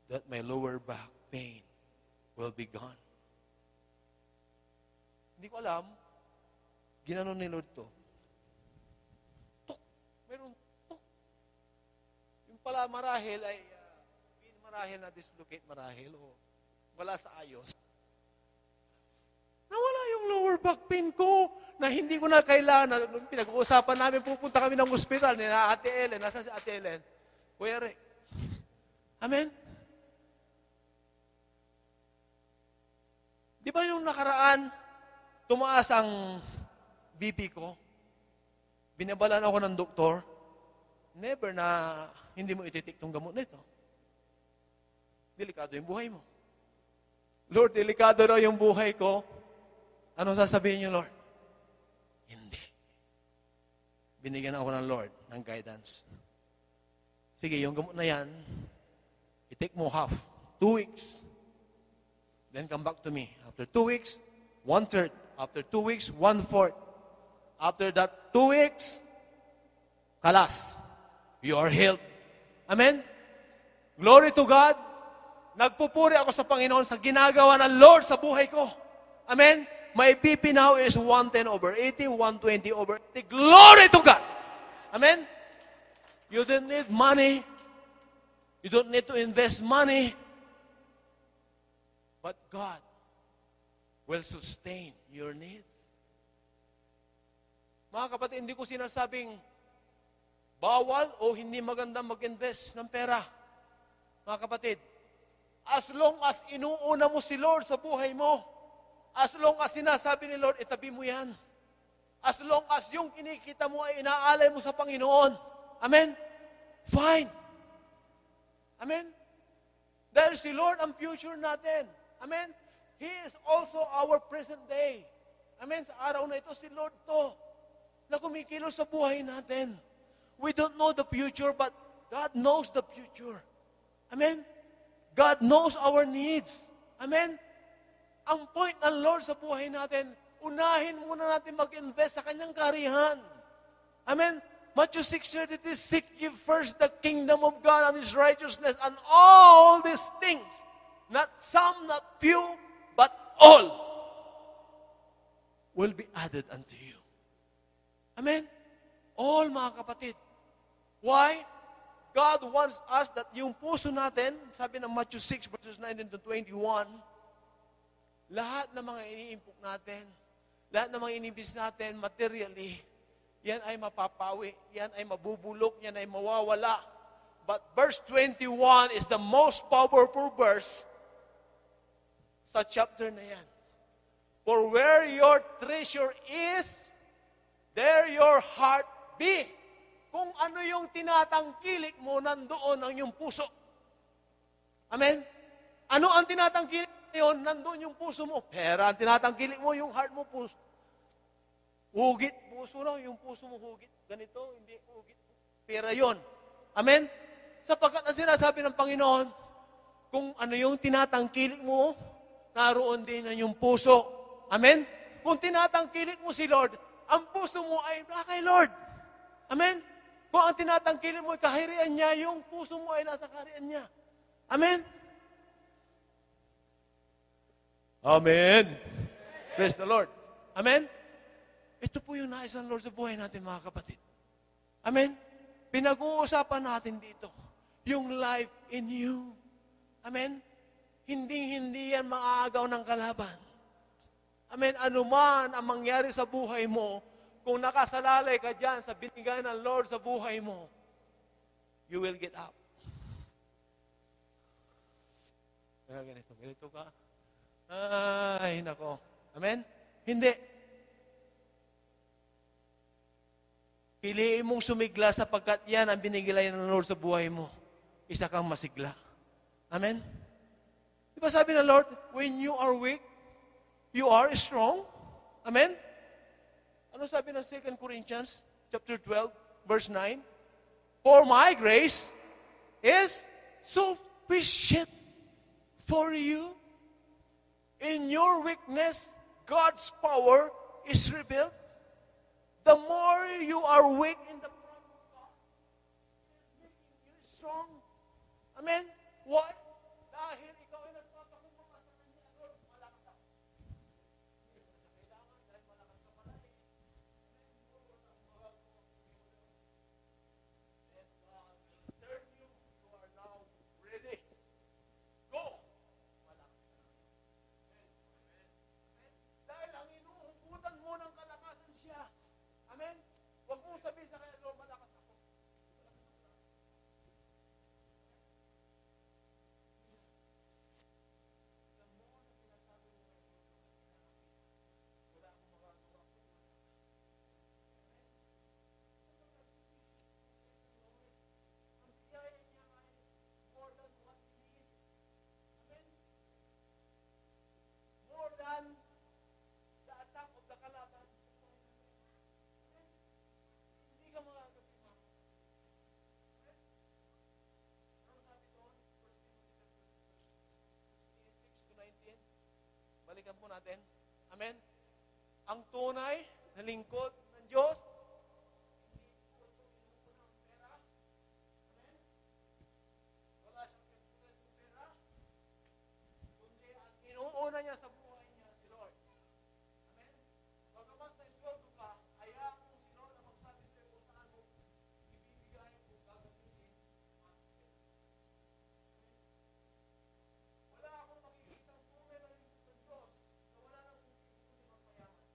S2: that my lower back pain will be gone. Hindi ko alam, ginanon ni Lord to. Tuk! Meron tuk! Yung pala marahil ay, marahil na dislocate marahil o wala sa ayos. Nawala yung lower back pain ko na hindi ko na kailangan. Nung pinag-uusapan namin, pupunta kami ng ospital ni Ate Ellen. Nasa si Ate Ellen? Kuya Rick. Amen? Di ba yung nakaraan, tumaas ang BP ko? Binabalan ako ng doktor. Never na hindi mo ititik tong gamot nito. Delikado yung buhay mo. Lord, delikado raw yung buhay ko. Ano sasabihin niyo, Lord? Hindi. Binigyan ako ng Lord ng guidance. Sige, yung gamot na yan, i-take mo half. 2 weeks. Then come back to me. After 2 weeks, 1/3. After 2 weeks, 1/4. After that 2 weeks, kalas. You are healed. Amen? Glory to God. Nagpupuri ako sa Panginoon sa ginagawa ng Lord sa buhay ko. Amen? My BP now is 110/80, 120/80. Glory to God. Amen? You don't need money. You don't need to invest money. But God will sustain your needs. Mga kapatid, hindi ko sinasabing bawal o hindi maganda mag-invest ng pera. Mga kapatid, as long as inuuna mo si Lord sa buhay mo, as long as sinasabi ni Lord, itabi mo yan. As long as yung kinikita mo ay inaalay mo sa Panginoon. Amen? Fine. Amen? Dahil si Lord ang future natin. Amen? He is also our present day. Amen? Sa araw na ito, si Lord to na kumikilos sa buhay natin. We don't know the future, but God knows the future. Amen? God knows our needs. Amen? Ang point ng Lord sa buhay natin, unahin muna natin mag-invest sa kanyang kaharian. Amen? Matthew 6:33, seek ye first the kingdom of God and His righteousness, and all these things, not some, not few, but all, will be added unto you. Amen? All, mga kapatid. Why? God wants us that yung puso natin, sabi ng Matthew 6, verses 19 to 21, lahat ng mga iniimpok natin, lahat ng mga inibis natin materially, yan ay mapapawi, yan ay mabubulok, yan ay mawawala. But verse 21 is the most powerful verse sa chapter na yan. For where your treasure is, there your heart be. Kung ano yung tinatangkilik mo, nandoon ang iyong puso. Amen? Ano ang tinatangkilik mo yun? Nandoon yung puso mo. Pera ang tinatangkilik mo, yung heart mo, puso. Hugit, puso lang, yung puso mo hugit. Ganito, hindi hugit. Pera yon. Amen? Sapagkat ang sinasabi ng Panginoon, kung ano yung tinatangkilik mo, naroon din ang yung puso. Amen? Kung tinatangkilik mo si Lord, ang puso mo ay kay Lord. Amen? Kung ang tinatangkilik mo ay kaharian niya, yung puso mo ay nasa kaharian niya. Amen? Amen. Praise the Lord. Amen? Ito po yung nais ng Lord sa buhay natin, mga kapatid. Amen? Pinag-uusapan natin dito, yung life in you. Amen? Hindi yan maaagaw ng kalaban. Amen? Ano man ang mangyari sa buhay mo, kung nakasalalay ka dyan sa binigay ng Lord sa buhay mo, you will get up. Kaya ganito ka. Ay, nako. Amen? Hindi. Piliin mong sumigla sapagkat yan ang binigay ng Lord sa buhay mo. Isa kang masigla. Amen? Di ba sabi ng Lord, when you are weak, you are strong. Amen? Ano sabi ng 2 Corinthians chapter 12, verse 9? For my grace is sufficient for you. In your weakness, God's power is revealed. The more you are weak in the front of God, is making you strong. Amen? Why? Dahil ikaw ay nagpapakupama sa Kanya, Lord, malakas ako. Hindi mo sa kailangan dahil malakas ka pala eh. Then God will turn you. You are now ready. Go! Malakas ka na. Amen? Amen? Dahil ang inuhugutan mo ng kalakasan siya. Amen? Huwag mong sabihin sa kanya, Lord, malakas ako. More than the attack of the kalaban. Hindi ka makagabi, ma'am. Ano sabi doon? 1 Timothy 6-19. Balikan po natin. Amen? Ang tunay na lingkod ng Diyos, hindi po ito inuuna ang pera. Amen? Wala siyang influence sa pera. Kundi ang inuuna niya sa buhay niya, si Lord. Amen? Pagkamat na isweldo ka, hayaan mo si Lord na magsabi sa iyo kung saan mo ibibigay kung gagamitin ang pera. Wala akong makikita ang tunay na lingkod ng Diyos na wala nang kundi magpayaman.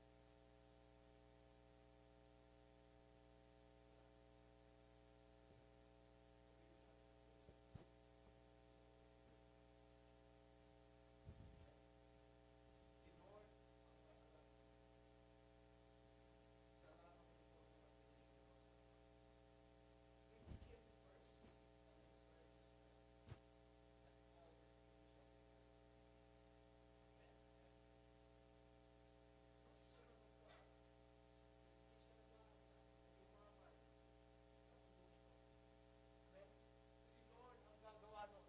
S2: Si Lord ang gagawa nun.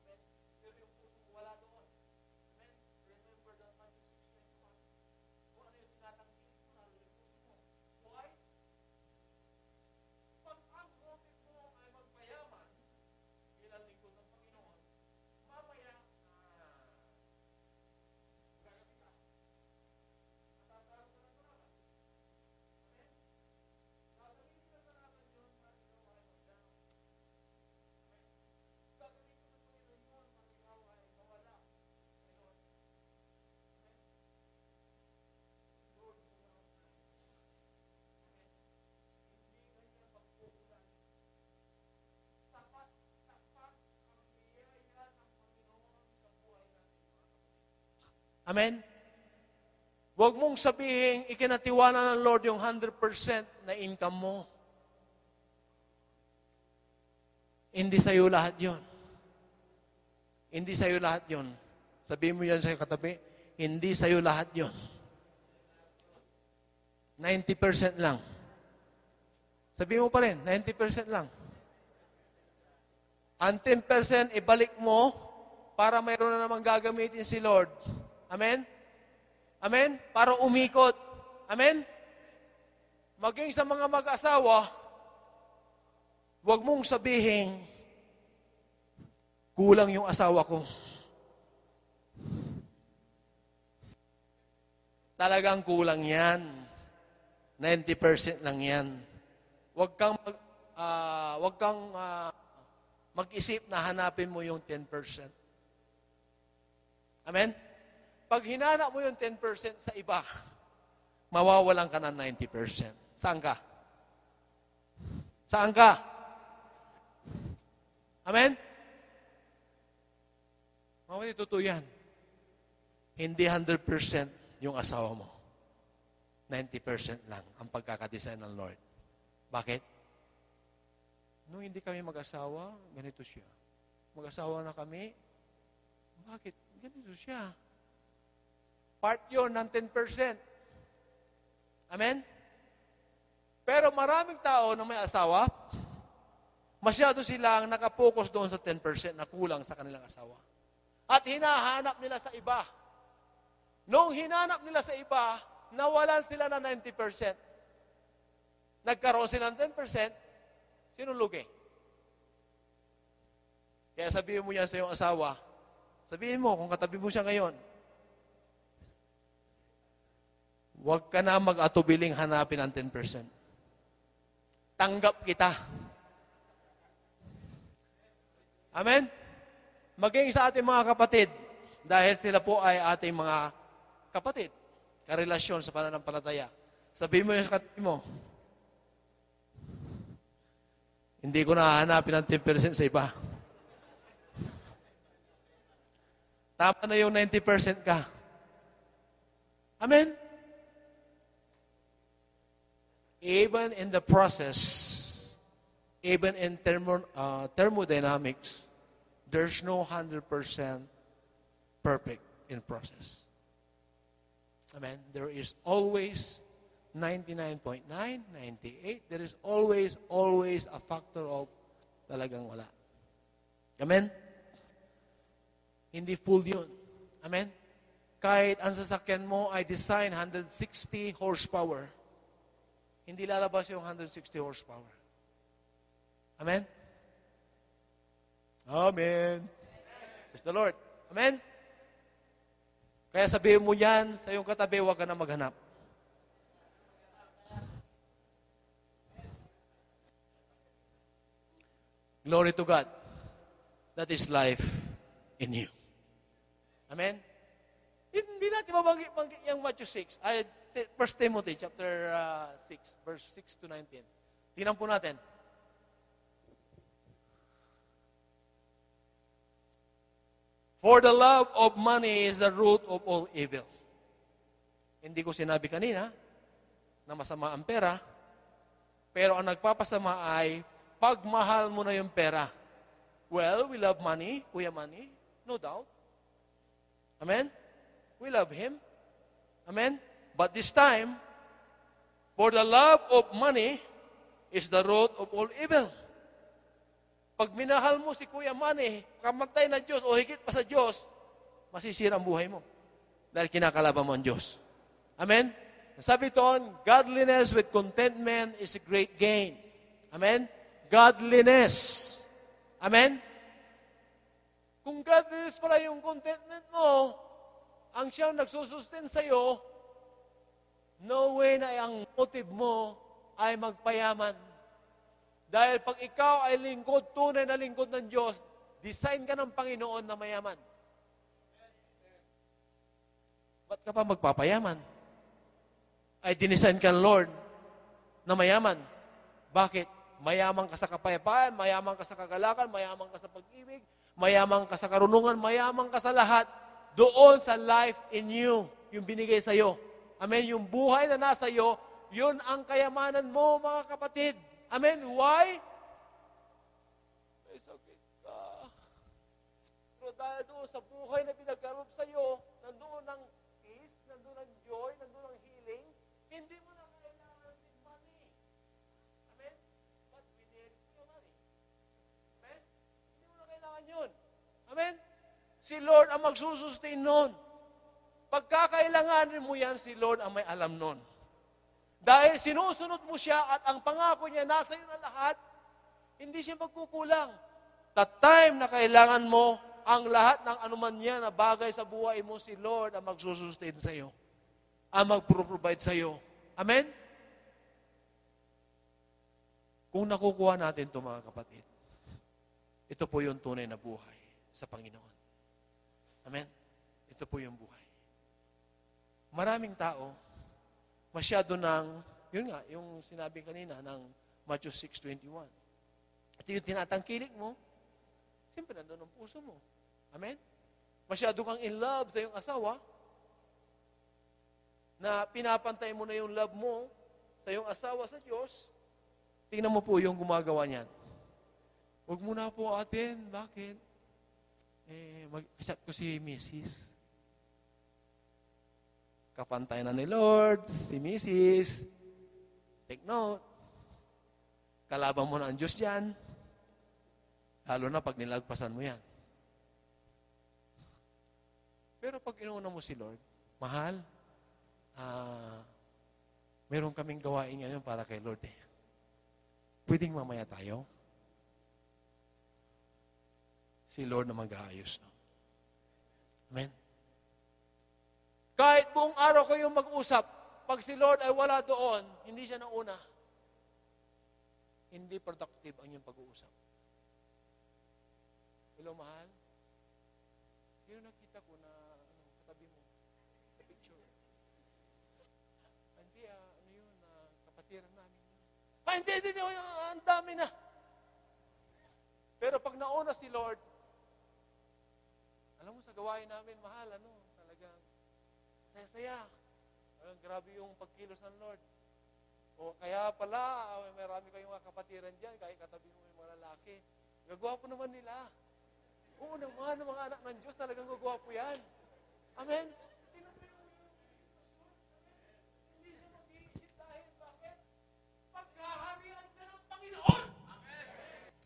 S2: Amen? Pero yung puso mo wala doon. Amen? Remember that Matthew 6:21. Kung ano yung tinatangkilik mo, lalo yung puso mo. Why? Pag ang motive mo ay magpayaman bilang lingkod ng Panginoon, mamaya, gagabi ka. Matatalo ka ng kalaban. Amen? Gagamitin ng kalaban yun para ikaw ay mag-down. Gagamitin ng Panginoon yun para ikaw ay mawala. Ngayon, amen? Lord, Amen? Hindi kanya pagpupulan. Sapat ang biyaya ng Panginoon sa buhay natin, mga kapatid. Amen? Huwag mong sabihin, ikinatiwala ng Lord yung 100% na income mo. Hindi sa'yo lahat yon. Hindi sa'yo lahat yon. Sabihin mo yan sa katabi, hindi sa'yo lahat yon. 90% lang. Sabihin mo pa rin, 90% lang. Ang 10% ibalik mo para mayroon na namang gagamitin si Lord. Amen? Amen? Para umikot. Amen? Maging sa mga mag-asawa, huwag mong sabihin, kulang yung asawa ko. Talagang kulang yan. 90% lang yan. Huwag kang mag-isip na hanapin mo yung 10%. Amen? Pag hinanap mo yung 10% sa iba, mawawalan ka ng 90%. Saan ka? Saan ka? Amen? Mga totoo yan. Hindi 100% yung asawa mo. 90% lang ang pagkakadesign ng Lord. Bakit? Nung hindi kami mag-asawa, ganito siya. Mag-asawa na kami, bakit? Ganito siya. Part yun ng 10%. Amen? Pero maraming tao na may asawa, masyado silang nakapokus doon sa 10% na kulang sa kanilang asawa. At hinahanap nila sa iba. Nung hinanap nila sa iba, nawalan sila ng 90%. Nagkaroon sila ng 10%, sino lugi? Kaya sabihin mo yan sa iyong asawa, sabihin mo, kung katabi mo siya ngayon, huwag ka na mag-atubiling hanapin ang 10%. Tanggap kita. Amen? Maging sa ating mga kapatid, dahil sila po ay ating mga kapatid, karelasyon sa pananampalataya. Sabihin mo yun sa katabi mo, hindi ko nahahanapin ang 10% sa iba. Tama na yung 90% ka. Amen? Even in the process, even in thermodynamics, there's no 100% perfect in process. Amen? There is always 99.9, 98. There is always a factor of talagang wala. Amen? Hindi full yun. Amen? Kahit ang sasakyan mo ay design 160 horsepower, hindi lalabas yung 160 horsepower. Amen? Amen. Praise the Lord. Amen? Kaya sabihin mo yan sa iyong katabi, huwag ka na maghanap. Glory to God. That is life in you. Amen? Hindi natin mabanggit yung Matthew 6. 1 Timothy chapter 6, verse 6 to 19. Tingnan po natin. For the love of money is the root of all evil. Hindi ko sinabi kanina na masama ang pera, pero ang nagpapasama ay pagmahal mo na yung pera. Well, we love money, Kuya Money, no doubt. Amen? We love Him. Amen? But this time, for the love of money is the root of all evil. Pag minahal mo si Kuya Money, kamatay na Diyos o higit pa sa Diyos, masisira ang buhay mo. Dahil kinakalaban mo ang Diyos. Amen? Sabi doon, godliness with contentment is a great gain. Amen? Godliness. Amen? Kung godliness pala yung contentment mo, ang siyang nagsusustain sa'yo, no way na ang motive mo ay magpayaman. Dahil pag ikaw ay lingkod, tunay na lingkod ng Diyos, design ka ng Panginoon na mayaman. Ba't ka pa magpapayaman? Ay dinisign ka ng Lord na mayaman. Bakit? Mayaman ka sa kapayapaan, mayaman ka sa kagalakan, mayaman ka sa pag-ibig, mayaman ka sa karunungan, mayaman ka sa lahat. Doon sa life in you, yung binigay sa'yo. Amen? Yung buhay na nasa iyo, yun ang kayamanan mo, mga kapatid. Amen? Why? May sakit ka. Pero dahil doon sa buhay na pinagkaroon sa iyo, nandoon ang peace, nandoon ang joy, nandoon ang healing, hindi mo na kailangan si money. Amen? But we need your money. Amen? Hindi mo na kailangan yun. Amen? Si Lord ang magsusustain nun. Pagkakailanganin mo yan, si Lord ang may alam nun. Dahil sinusunod mo siya at ang pangako niya nasa iyo na lahat, hindi siya magkukulang. The time na kailangan mo ang lahat ng anuman niya na bagay sa buhay mo, si Lord ang magsusustain sa iyo. Ang magpro-provide sa iyo. Amen? Kung nakukuha natin ito, mga kapatid, ito po yung tunay na buhay sa Panginoon. Amen? Ito po yung buhay. Maraming tao, masyado ng, yun nga, yung sinabi kanina ng Matthew 6:21. Ito yung tinatangkilik mo, siyempre nandun ang puso mo. Amen? Masyado kang in love sa iyong asawa, na pinapantay mo na yung love mo sa iyong asawa sa Diyos, tingnan mo po yung gumagawa niyan. Huwag mo na po atin. Bakit? Mag-chat ko si Mrs. Kapantay na ni Lord, si Mrs. Take note. Kalaban mo na ang Diyos dyan. Lalo na pag nilagpasan mo yan. Pero pag inuuna mo si Lord, mahal, meron kaming gawain ngayon para kay Lord eh. Pwedeng mamaya tayo. Si Lord na mag-aayos. No? Amen? Kahit buong araw kayong mag-usap, pag si Lord ay wala doon, hindi siya nauna. Hindi productive ang iyong pag-uusap. Hello, mahal? Sino nakita ko na katabi mo? Sa picture. Hindi, kapatiran namin. Hindi, ang dami na. Pero pag nauna si Lord, alam mo sa gawain namin, mahal, talagang saya-saya. Grabe yung pagkilos ng Lord. O kaya pala, marami kayong mga kapatiran dyan, kahit katabi mo yung mga lalaki. Gagwapo naman nila. Oo naman, ang mga anak ng Diyos, talagang gagwapo yan. Amen? Hindi siya mag-iisip dahil bakit? Paghaharian siya ng Panginoon.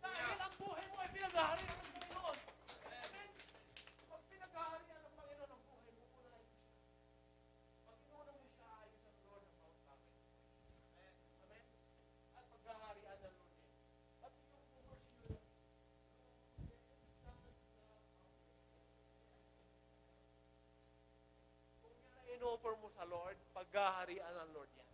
S2: Dahil ang buhay mo ay pinaghaharian ng Panginoon. Amen? Pag pinaghaharian ng Panginoon ang buhay mo, unahin mo siya. Pag inuna mo siya, ayos ang Lord ng bawat bakit. Amen? At paghaharian ng Lord niya. At yung pumusyo, kung yan ay in-offer mo sa Lord, paghaharian ng Lord niya.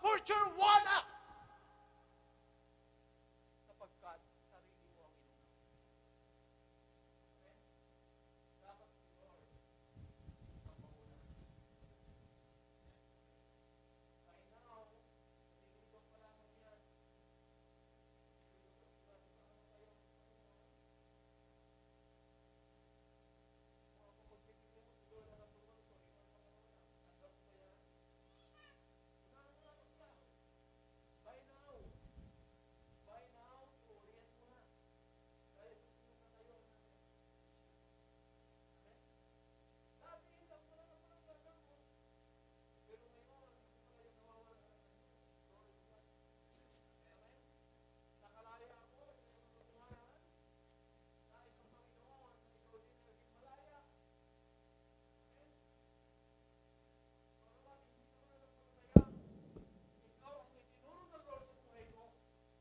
S2: Future wala. Sapagkat sarili mo ang inuna. Amen? Dapat si Lord ang mauna. Right now, nilulog pa lang yan. Nilulog pa lang kayo. Kung ako magpipili mo si Lord na natulog ko, iwan pa ka naman. Tanggap ko yan. By now, orient mo na. Dahil gusto mo na tayo na. Amen? Dati, hindi ako na gagawin mo. Pero ngayon, hindi ko na yung nawawala ng Diyos. Amen? Nakalaya ako, hindi ko na tumahan. Nais ng Panginoon, ikaw din na naging malaya. Amen? Pangalawa, hindi ko na nagpapalaya. Ikaw ang itinuro ng Lord sa buhay ko.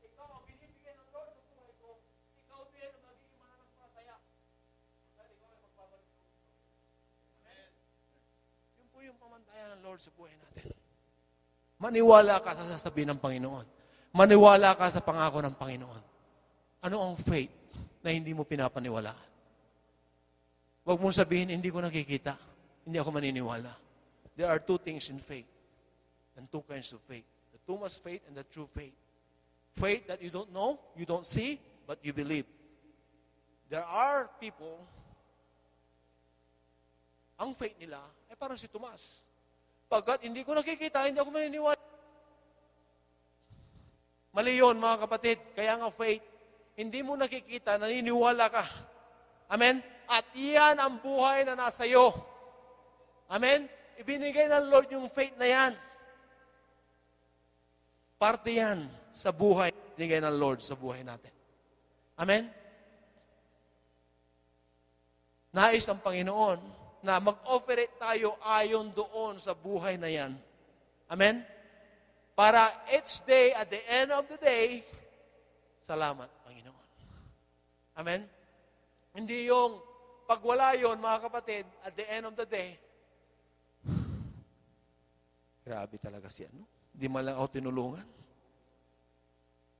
S2: Ikaw ang binibigay ng Lord sa buhay ko. Ikaw din ang magiging mananampalataya. Dahil ikaw ay magbabalik ko. Amen? Yun po yung pamantayan ng Lord sa buhay natin. Maniwala ka sa sasabihin ng Panginoon. Maniwala ka sa pangako ng Panginoon. Ano ang faith na hindi mo pinapaniwalaan? Huwag mong sabihin, hindi ko nakikita. Hindi ako maniniwala. There are two things in faith. And two kinds of faith. The Thomas faith and the true faith. Faith that you don't know, you don't see, but you believe. There are people, ang faith nila ay parang si Tomas. Pagkat hindi ko nakikita, hindi ako maniniwala. Mali yun, mga kapatid. Kaya nga faith, hindi mo nakikita, naniniwala ka. Amen? At iyan ang buhay na nasa iyo. Amen? Ibinigay ng Lord yung faith na yan. Parte yan sa buhay binigay ng Lord sa buhay natin. Amen? Nais ng Panginoon na mag-operate tayo ayon doon sa buhay na yan. Amen? Para each day, at the end of the day, salamat, Panginoon. Amen? Hindi yung pag wala yun, mga kapatid, at the end of the day, grabe talaga si ano. Hindi man lang ako tinulungan.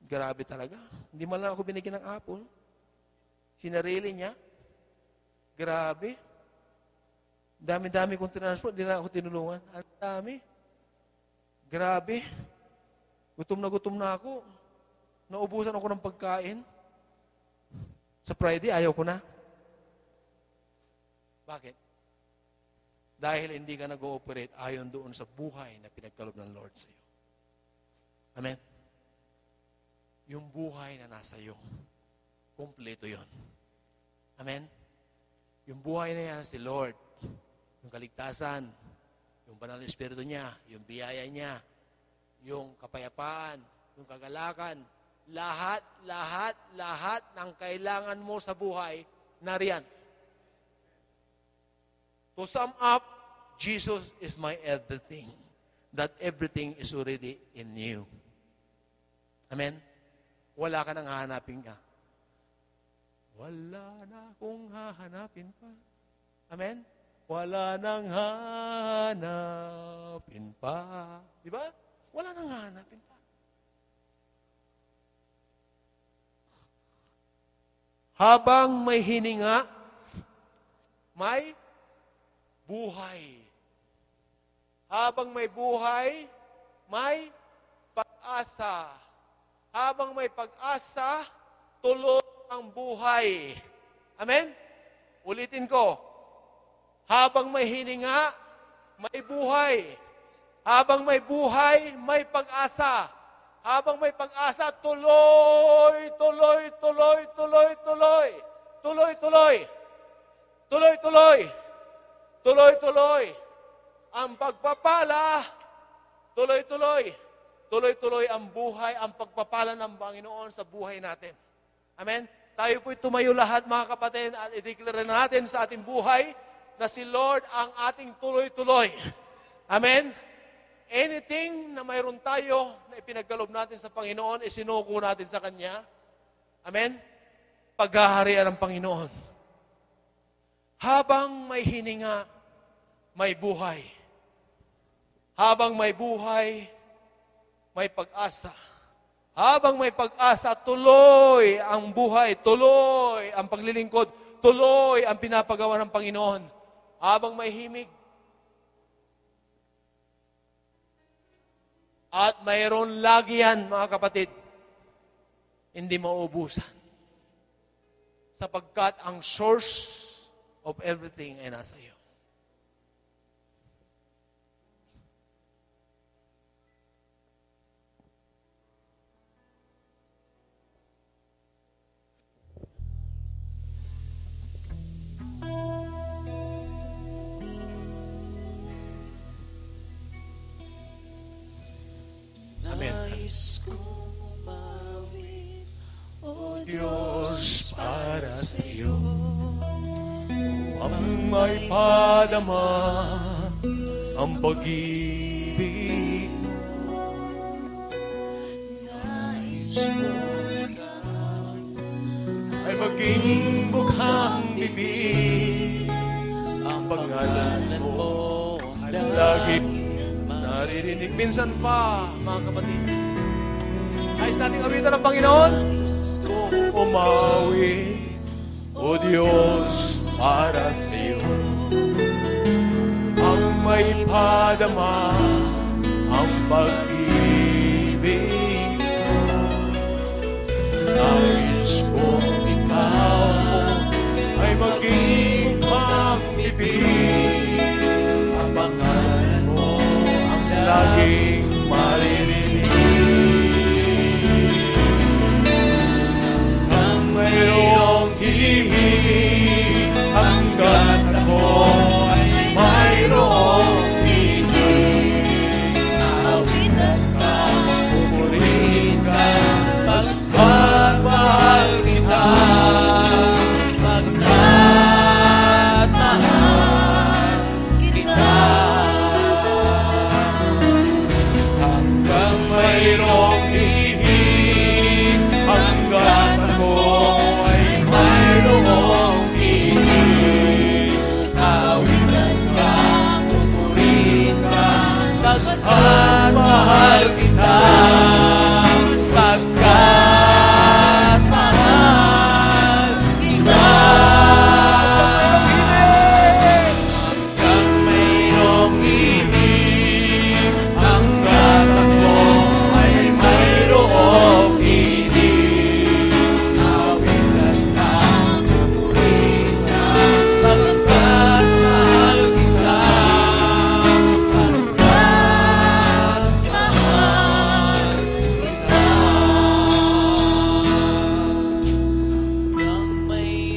S2: Grabe talaga. Hindi man lang ako binigyan ng apple. Sinarili niya. Grabe. Dami-dami kong transport, hindi na ako tinulungan. Ang dami. Grabe. Gutom na ako. Naubusan ako ng pagkain. Sa Friday, ayaw ko na. Bakit? Dahil hindi ka nag-ooperate ayon doon sa buhay na pinagkaloob ng Lord sa iyo. Amen? Yung buhay na nasa iyo, kumpleto yon. Amen? Yung buhay na yan, si Lord, yung kaligtasan, yung banal na Espiritu niya, yung biyaya niya, yung kapayapaan, yung kagalakan, lahat ng kailangan mo sa buhay, nariyan. To sum up, Jesus is my everything. That everything is already in you. Amen? Wala ka nang hahanapin ka. Wala na akong hahanapin pa. Amen? Wala nang hahanapin pa. Di ba? Wala nang hahanapin pa. Habang may hininga, may buhay. Habang may buhay, may pag-asa. Habang may pag-asa, tuloy ang buhay. Amen? Ulitin ko. Habang may hininga, may buhay. Habang may buhay, may pag-asa. Habang may pag-asa, tuloy. Ang pagpapala, tuloy-tuloy. Tuloy-tuloy ang buhay, ang pagpapala ng Panginoon sa buhay natin. Amen? Tayo po'y tumayo lahat, mga kapatid, at i-declare natin sa ating buhay na si Lord ang ating tuloy-tuloy. Amen? Anything na mayroon tayo na ipinagkaloob natin sa Panginoon, isinuko natin sa Kanya. Amen? Paghaharian ng Panginoon. Habang may hininga, may buhay. Habang may buhay, may pag-asa. Habang may pag-asa, tuloy ang buhay, tuloy ang paglilingkod, tuloy ang pinapagawa ng Panginoon. Habang may himig, at mayroon lagi yan, mga kapatid, hindi mauubusan. Sapagkat ang source of everything ay nasa iyo. Diyos para sa iyo ang may padama ang pag-ibig mo. Nais mo ay maging mukhang bibig ang pangalan mo ay lagi naririnig. Minsan pa, mga kapatid, ayos nating awitan ng Panginoon. Umawi, O Diyos, para sa iyo ang may padama ang pag-ibig mo. Nais kong ikaw ay maging pang-ibig ang pangalan mo ang laging maririnig. Mayroong hihig hanggat ako ay mayroong hihig. Awitan ka, pupurihin ka, tas mahal kita.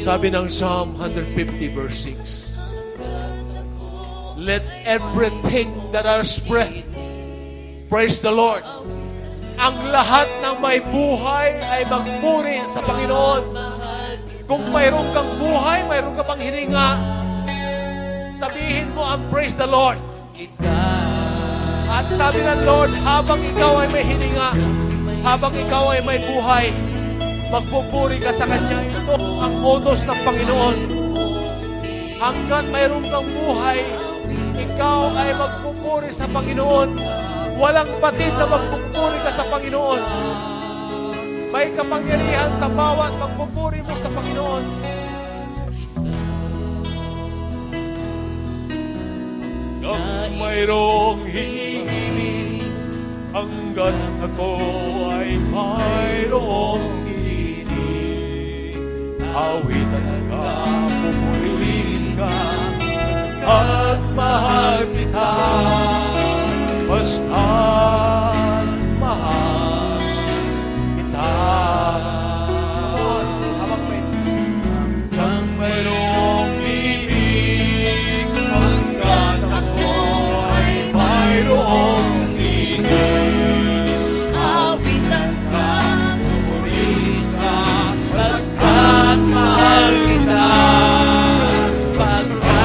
S2: Sabi ng Psalm 150 verse 6, let everything that has breath praise the Lord. Ang lahat ng may buhay ay magpuri sa Panginoon. Kung mayroon kang buhay, mayroon ka pang hininga, sabihin mo ang praise the Lord. At sabi ng Lord, habang ikaw ay may hininga, habang ikaw ay may buhay, magpupuri ka sa Kanya. Ito ang utos ng Panginoon. Hanggat mayroon kang buhay, ikaw ay magpupuri sa Panginoon. Walang patid na magpupuri ka sa Panginoon. May kapangyarihan sa bawat magpupuri mo sa Panginoon. Nang mayroong hinihiling, hanggat ako ay mayroong hinihiling, awitan ka, pupurihin ka, at mahal kita, basta't mahal kita. Hanggang mayroong hinihiling, hanggat ako ay mayroong hinihiling, awitan ka, pupurihin ka, basta't mahal kita, basta't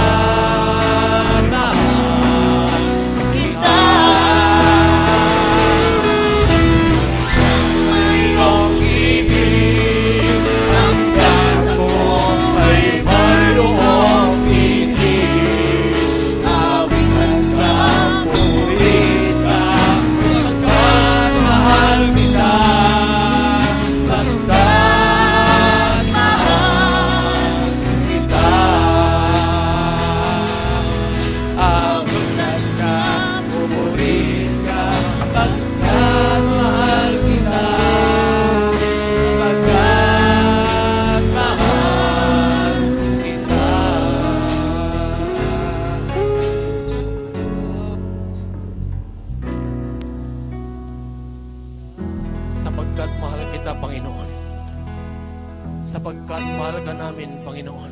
S2: sapagkat mahal ka namin, Panginoon.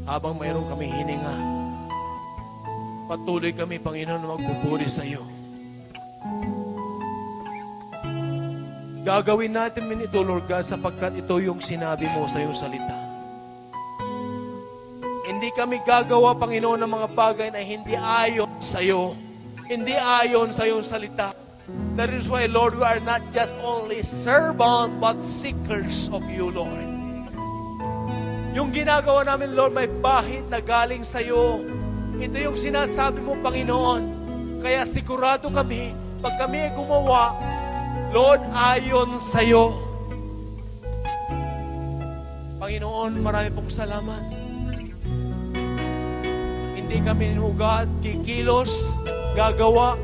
S2: Habang mayroon kami hininga, patuloy kami, Panginoon, na magpupuri sa iyo. Gagawin natin ito, Lord God, sapagkat ito yung sinabi mo sa iyong salita. Hindi kami gagawa, Panginoon, ng mga bagay na hindi ayon sa iyo. Hindi ayon sa iyong salita. That is why, Lord, we are not just only servant, but seekers of you, Lord. Yung ginagawa namin, Lord, may bahid na galing sa iyo. Ito yung sinasabi mo, Panginoon. Kaya sigurado kami, pag kami ay gumawa, Lord, ayon sa iyo. Panginoon, marami pong salamat. Hindi kami nugad, kikilos, gagawa,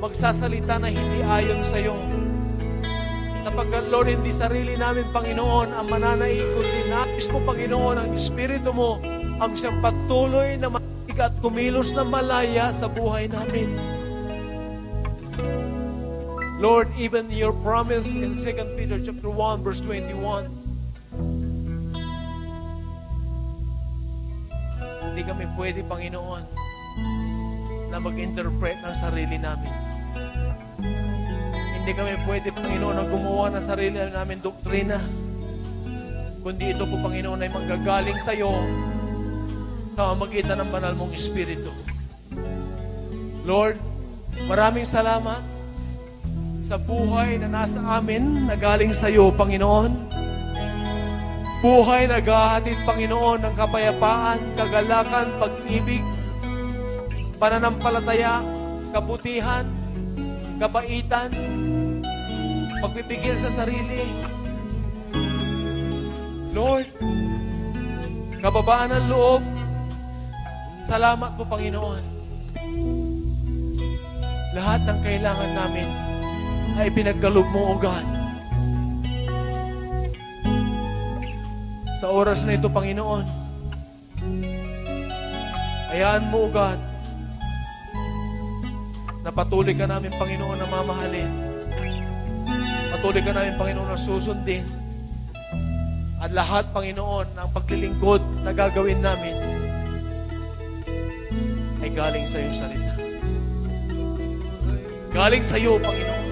S2: magsasalita na hindi ayon sa iyo. Sapagkat, Lord, hindi sarili namin, Panginoon, ang mananaig, kundi nais mo, Panginoon, ang Espiritu mo, ang siyang patuloy na matig at kumilos na malaya sa buhay namin. Lord, even your promise in 2 Peter chapter 1, verse 21, hindi kami pwede, Panginoon, na mag-interpret ng sarili namin. Hindi kami pwede, Panginoon, na gumawa ng sarili namin doktrina. Kundi ito po, Panginoon, ay manggagaling sa iyo sa pamamagitan ng banal mong Espiritu. Lord, maraming salamat sa buhay na nasa amin na galing sa iyo, Panginoon. Buhay na gahatid, Panginoon, ng kapayapaan, kagalakan, pag-ibig, pananampalataya, kabutihan, kabaitan, pagpipigil sa sarili. Lord, kababaan ng loob, salamat po, Panginoon. Lahat ng kailangan namin ay pinagkaloob mo, O God. Sa oras na ito, Panginoon, hayaan mo, O God, na patuloy ka namin, Panginoon, na mamahalin. Patuloy ka namin, Panginoon, na susundin. At lahat, Panginoon, ng paglilingkod na gagawin namin ay galing sa iyong salita. Galing sa iyo, Panginoon.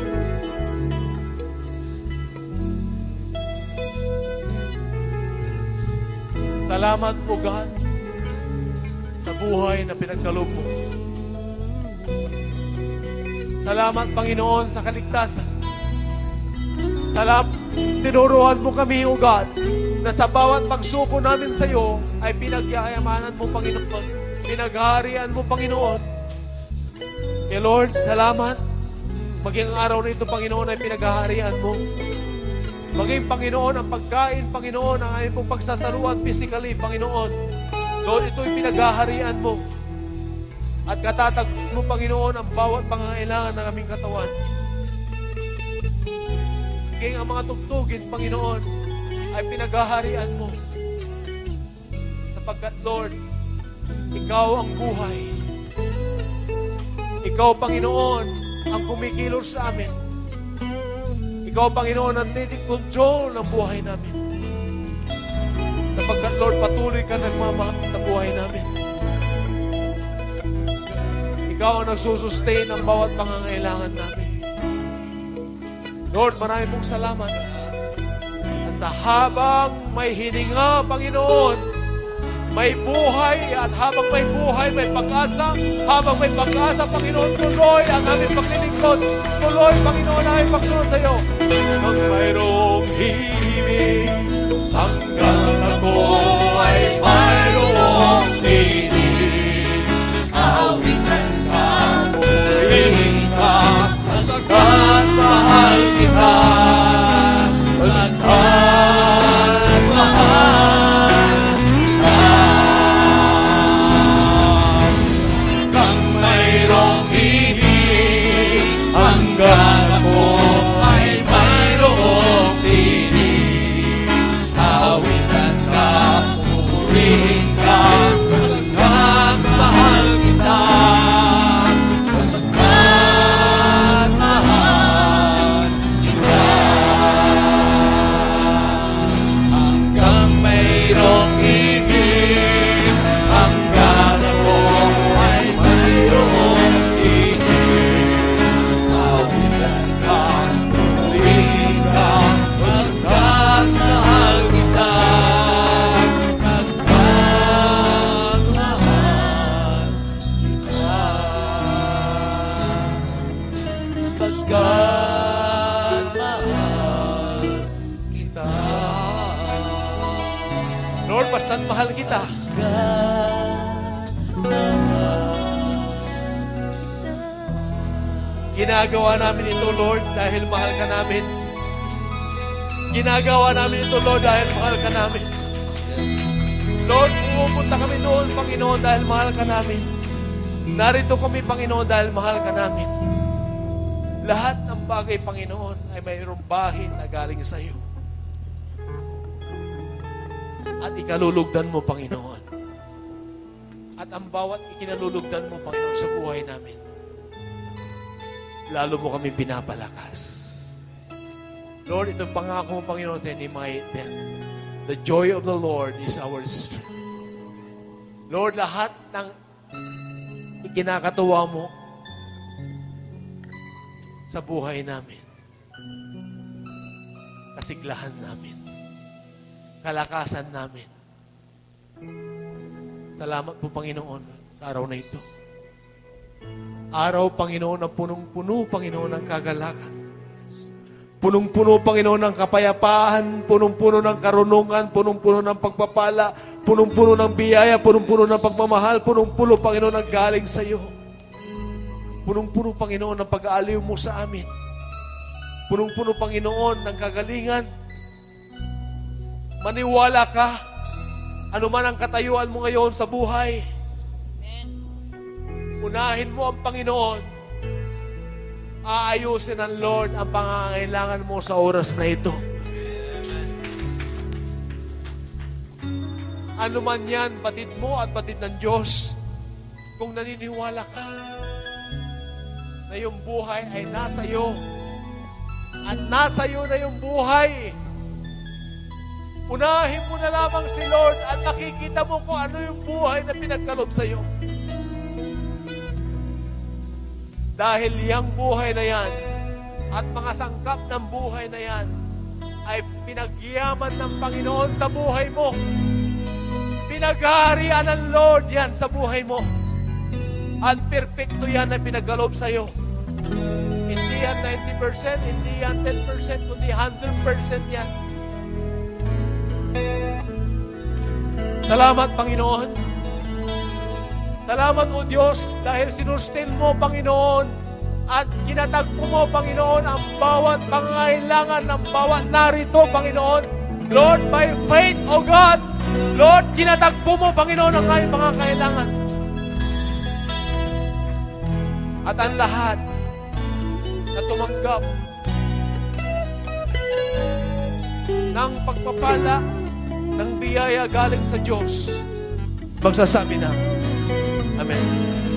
S2: Salamat po, God, sa buhay na pinagkaloob mo. Salamat, Panginoon, sa kaligtasan. Salamat, tinuruan mo kami, O God, na sa bawat pagsuko namin sa iyo ay pinagyayamanan mo, Panginoon. Pinagharian mo, Panginoon. Kaya Lord, salamat. Maging ang araw na ito, Panginoon, ay pinaghaharian mo. Maging, Panginoon, ang pagkain, Panginoon, ang aming pong pagsasaruan physically, Panginoon. Lord, ito'y pinaghaharian mo. At katatag mo, Panginoon, ang bawat pangangailangan ng aming katawan. Maging ang mga tugtugin, Panginoon, ay pinaghaharian mo. Sapagkat, Lord, ikaw ang buhay. Ikaw, Panginoon, ang kumikilos sa amin. Ikaw, Panginoon, ang taking control ng buhay namin. Sapagkat, Lord, patuloy ka nagmamahal sa buhay namin. Ikaw ang nagsusustain ng bawat pangangailangan namin. Lord, marami pong salamat. At sa habang may hininga, Panginoon, may buhay, at habang may buhay, may pag-asa. Habang may pag-asa, Panginoon, tuloy ang aming paglilingkod. Tuloy, Panginoon, ang aming pagsunod sa iyo. Nang mayroong himig, hanggang ako ay mayroong tinig. Awitan ka, purihin ka, basta't mahal kita. Basta't mahal. Hanggang ako ay mayroong tinig. Awitan ka, purihin ka, basta't mahal kita. Basta't mahal kita. Hanggang mayroong ibig, hanggang ako ay mayroong tinig. Basta't mahal kita, basta't mahal kita, basta't mahal kita. Lord, basta't mahal kita. Ginagawa namin ito, Lord, dahil mahal ka namin. Ginagawa namin ito, Lord, dahil mahal ka namin. Lord, pumupunta kami doon, Panginoon, dahil mahal ka namin. Narito kami, Panginoon, dahil mahal ka namin. Lahat ng bagay, Panginoon, ay mayroong bahid na galing sa iyo. At ikalulugdan mo, Panginoon. At ang bawat ikinalulugdan mo, Panginoon, sa buhay namin, lalo mo kami pinapalakas. Lord, itong pangako mo, Panginoon, sa Nehemiah 10. The joy of the Lord is our strength. Lord, lahat ng ikinakatuwa mo sa buhay namin, kasiglahan namin, kalakasan namin. Salamat po, Panginoon, sa araw na ito. Araw, Panginoon, na punong-puno, Panginoon, ng kagalakan. Punong-puno, Panginoon, ng kapayapaan, punong-puno ng karunungan, punong-puno ng pagpapala, punong-puno ng biyaya, punong-puno ng pagmamahal, punong-puno, Panginoon, ng galing sa iyo. Punong-puno, Panginoon, ng pag-aaliw mo sa amin. Punong-puno, Panginoon, ng kagalingan. Maniwala ka, anuman ang katayuan mo ngayon sa buhay. Unahin mo ang Panginoon. Aayusin ng Lord ang pangangailangan mo sa oras na ito. Ano man yan, batid mo at batid ng Diyos. Kung naniniwala ka na yung buhay ay nasa iyo at nasa iyo na yung buhay. Unahin mo na lamang si Lord at makikita mo kung ano yung buhay na pinagkalob sa iyo. Dahil yung buhay na yan at mga sangkap ng buhay na yan ay pinagyaman ng Panginoon sa buhay mo. Pinaghaharian ng Lord yan sa buhay mo. At perfecto yan na pinagkalob sa iyo. Hindi yan 90%, hindi yan 10%, kundi 100% yan. Salamat, Panginoon. Salamat, O Diyos, dahil sinustain mo, Panginoon, at kinatagpo mo, Panginoon, ang bawat pangangailangan ng bawat narito, Panginoon. Lord, by faith, O God, Lord, kinatagpo mo, Panginoon, ang aming mga kailangan. At ang lahat na tumanggap ng pagpapala ng biyaya galing sa Diyos, magsasabi na, Amen.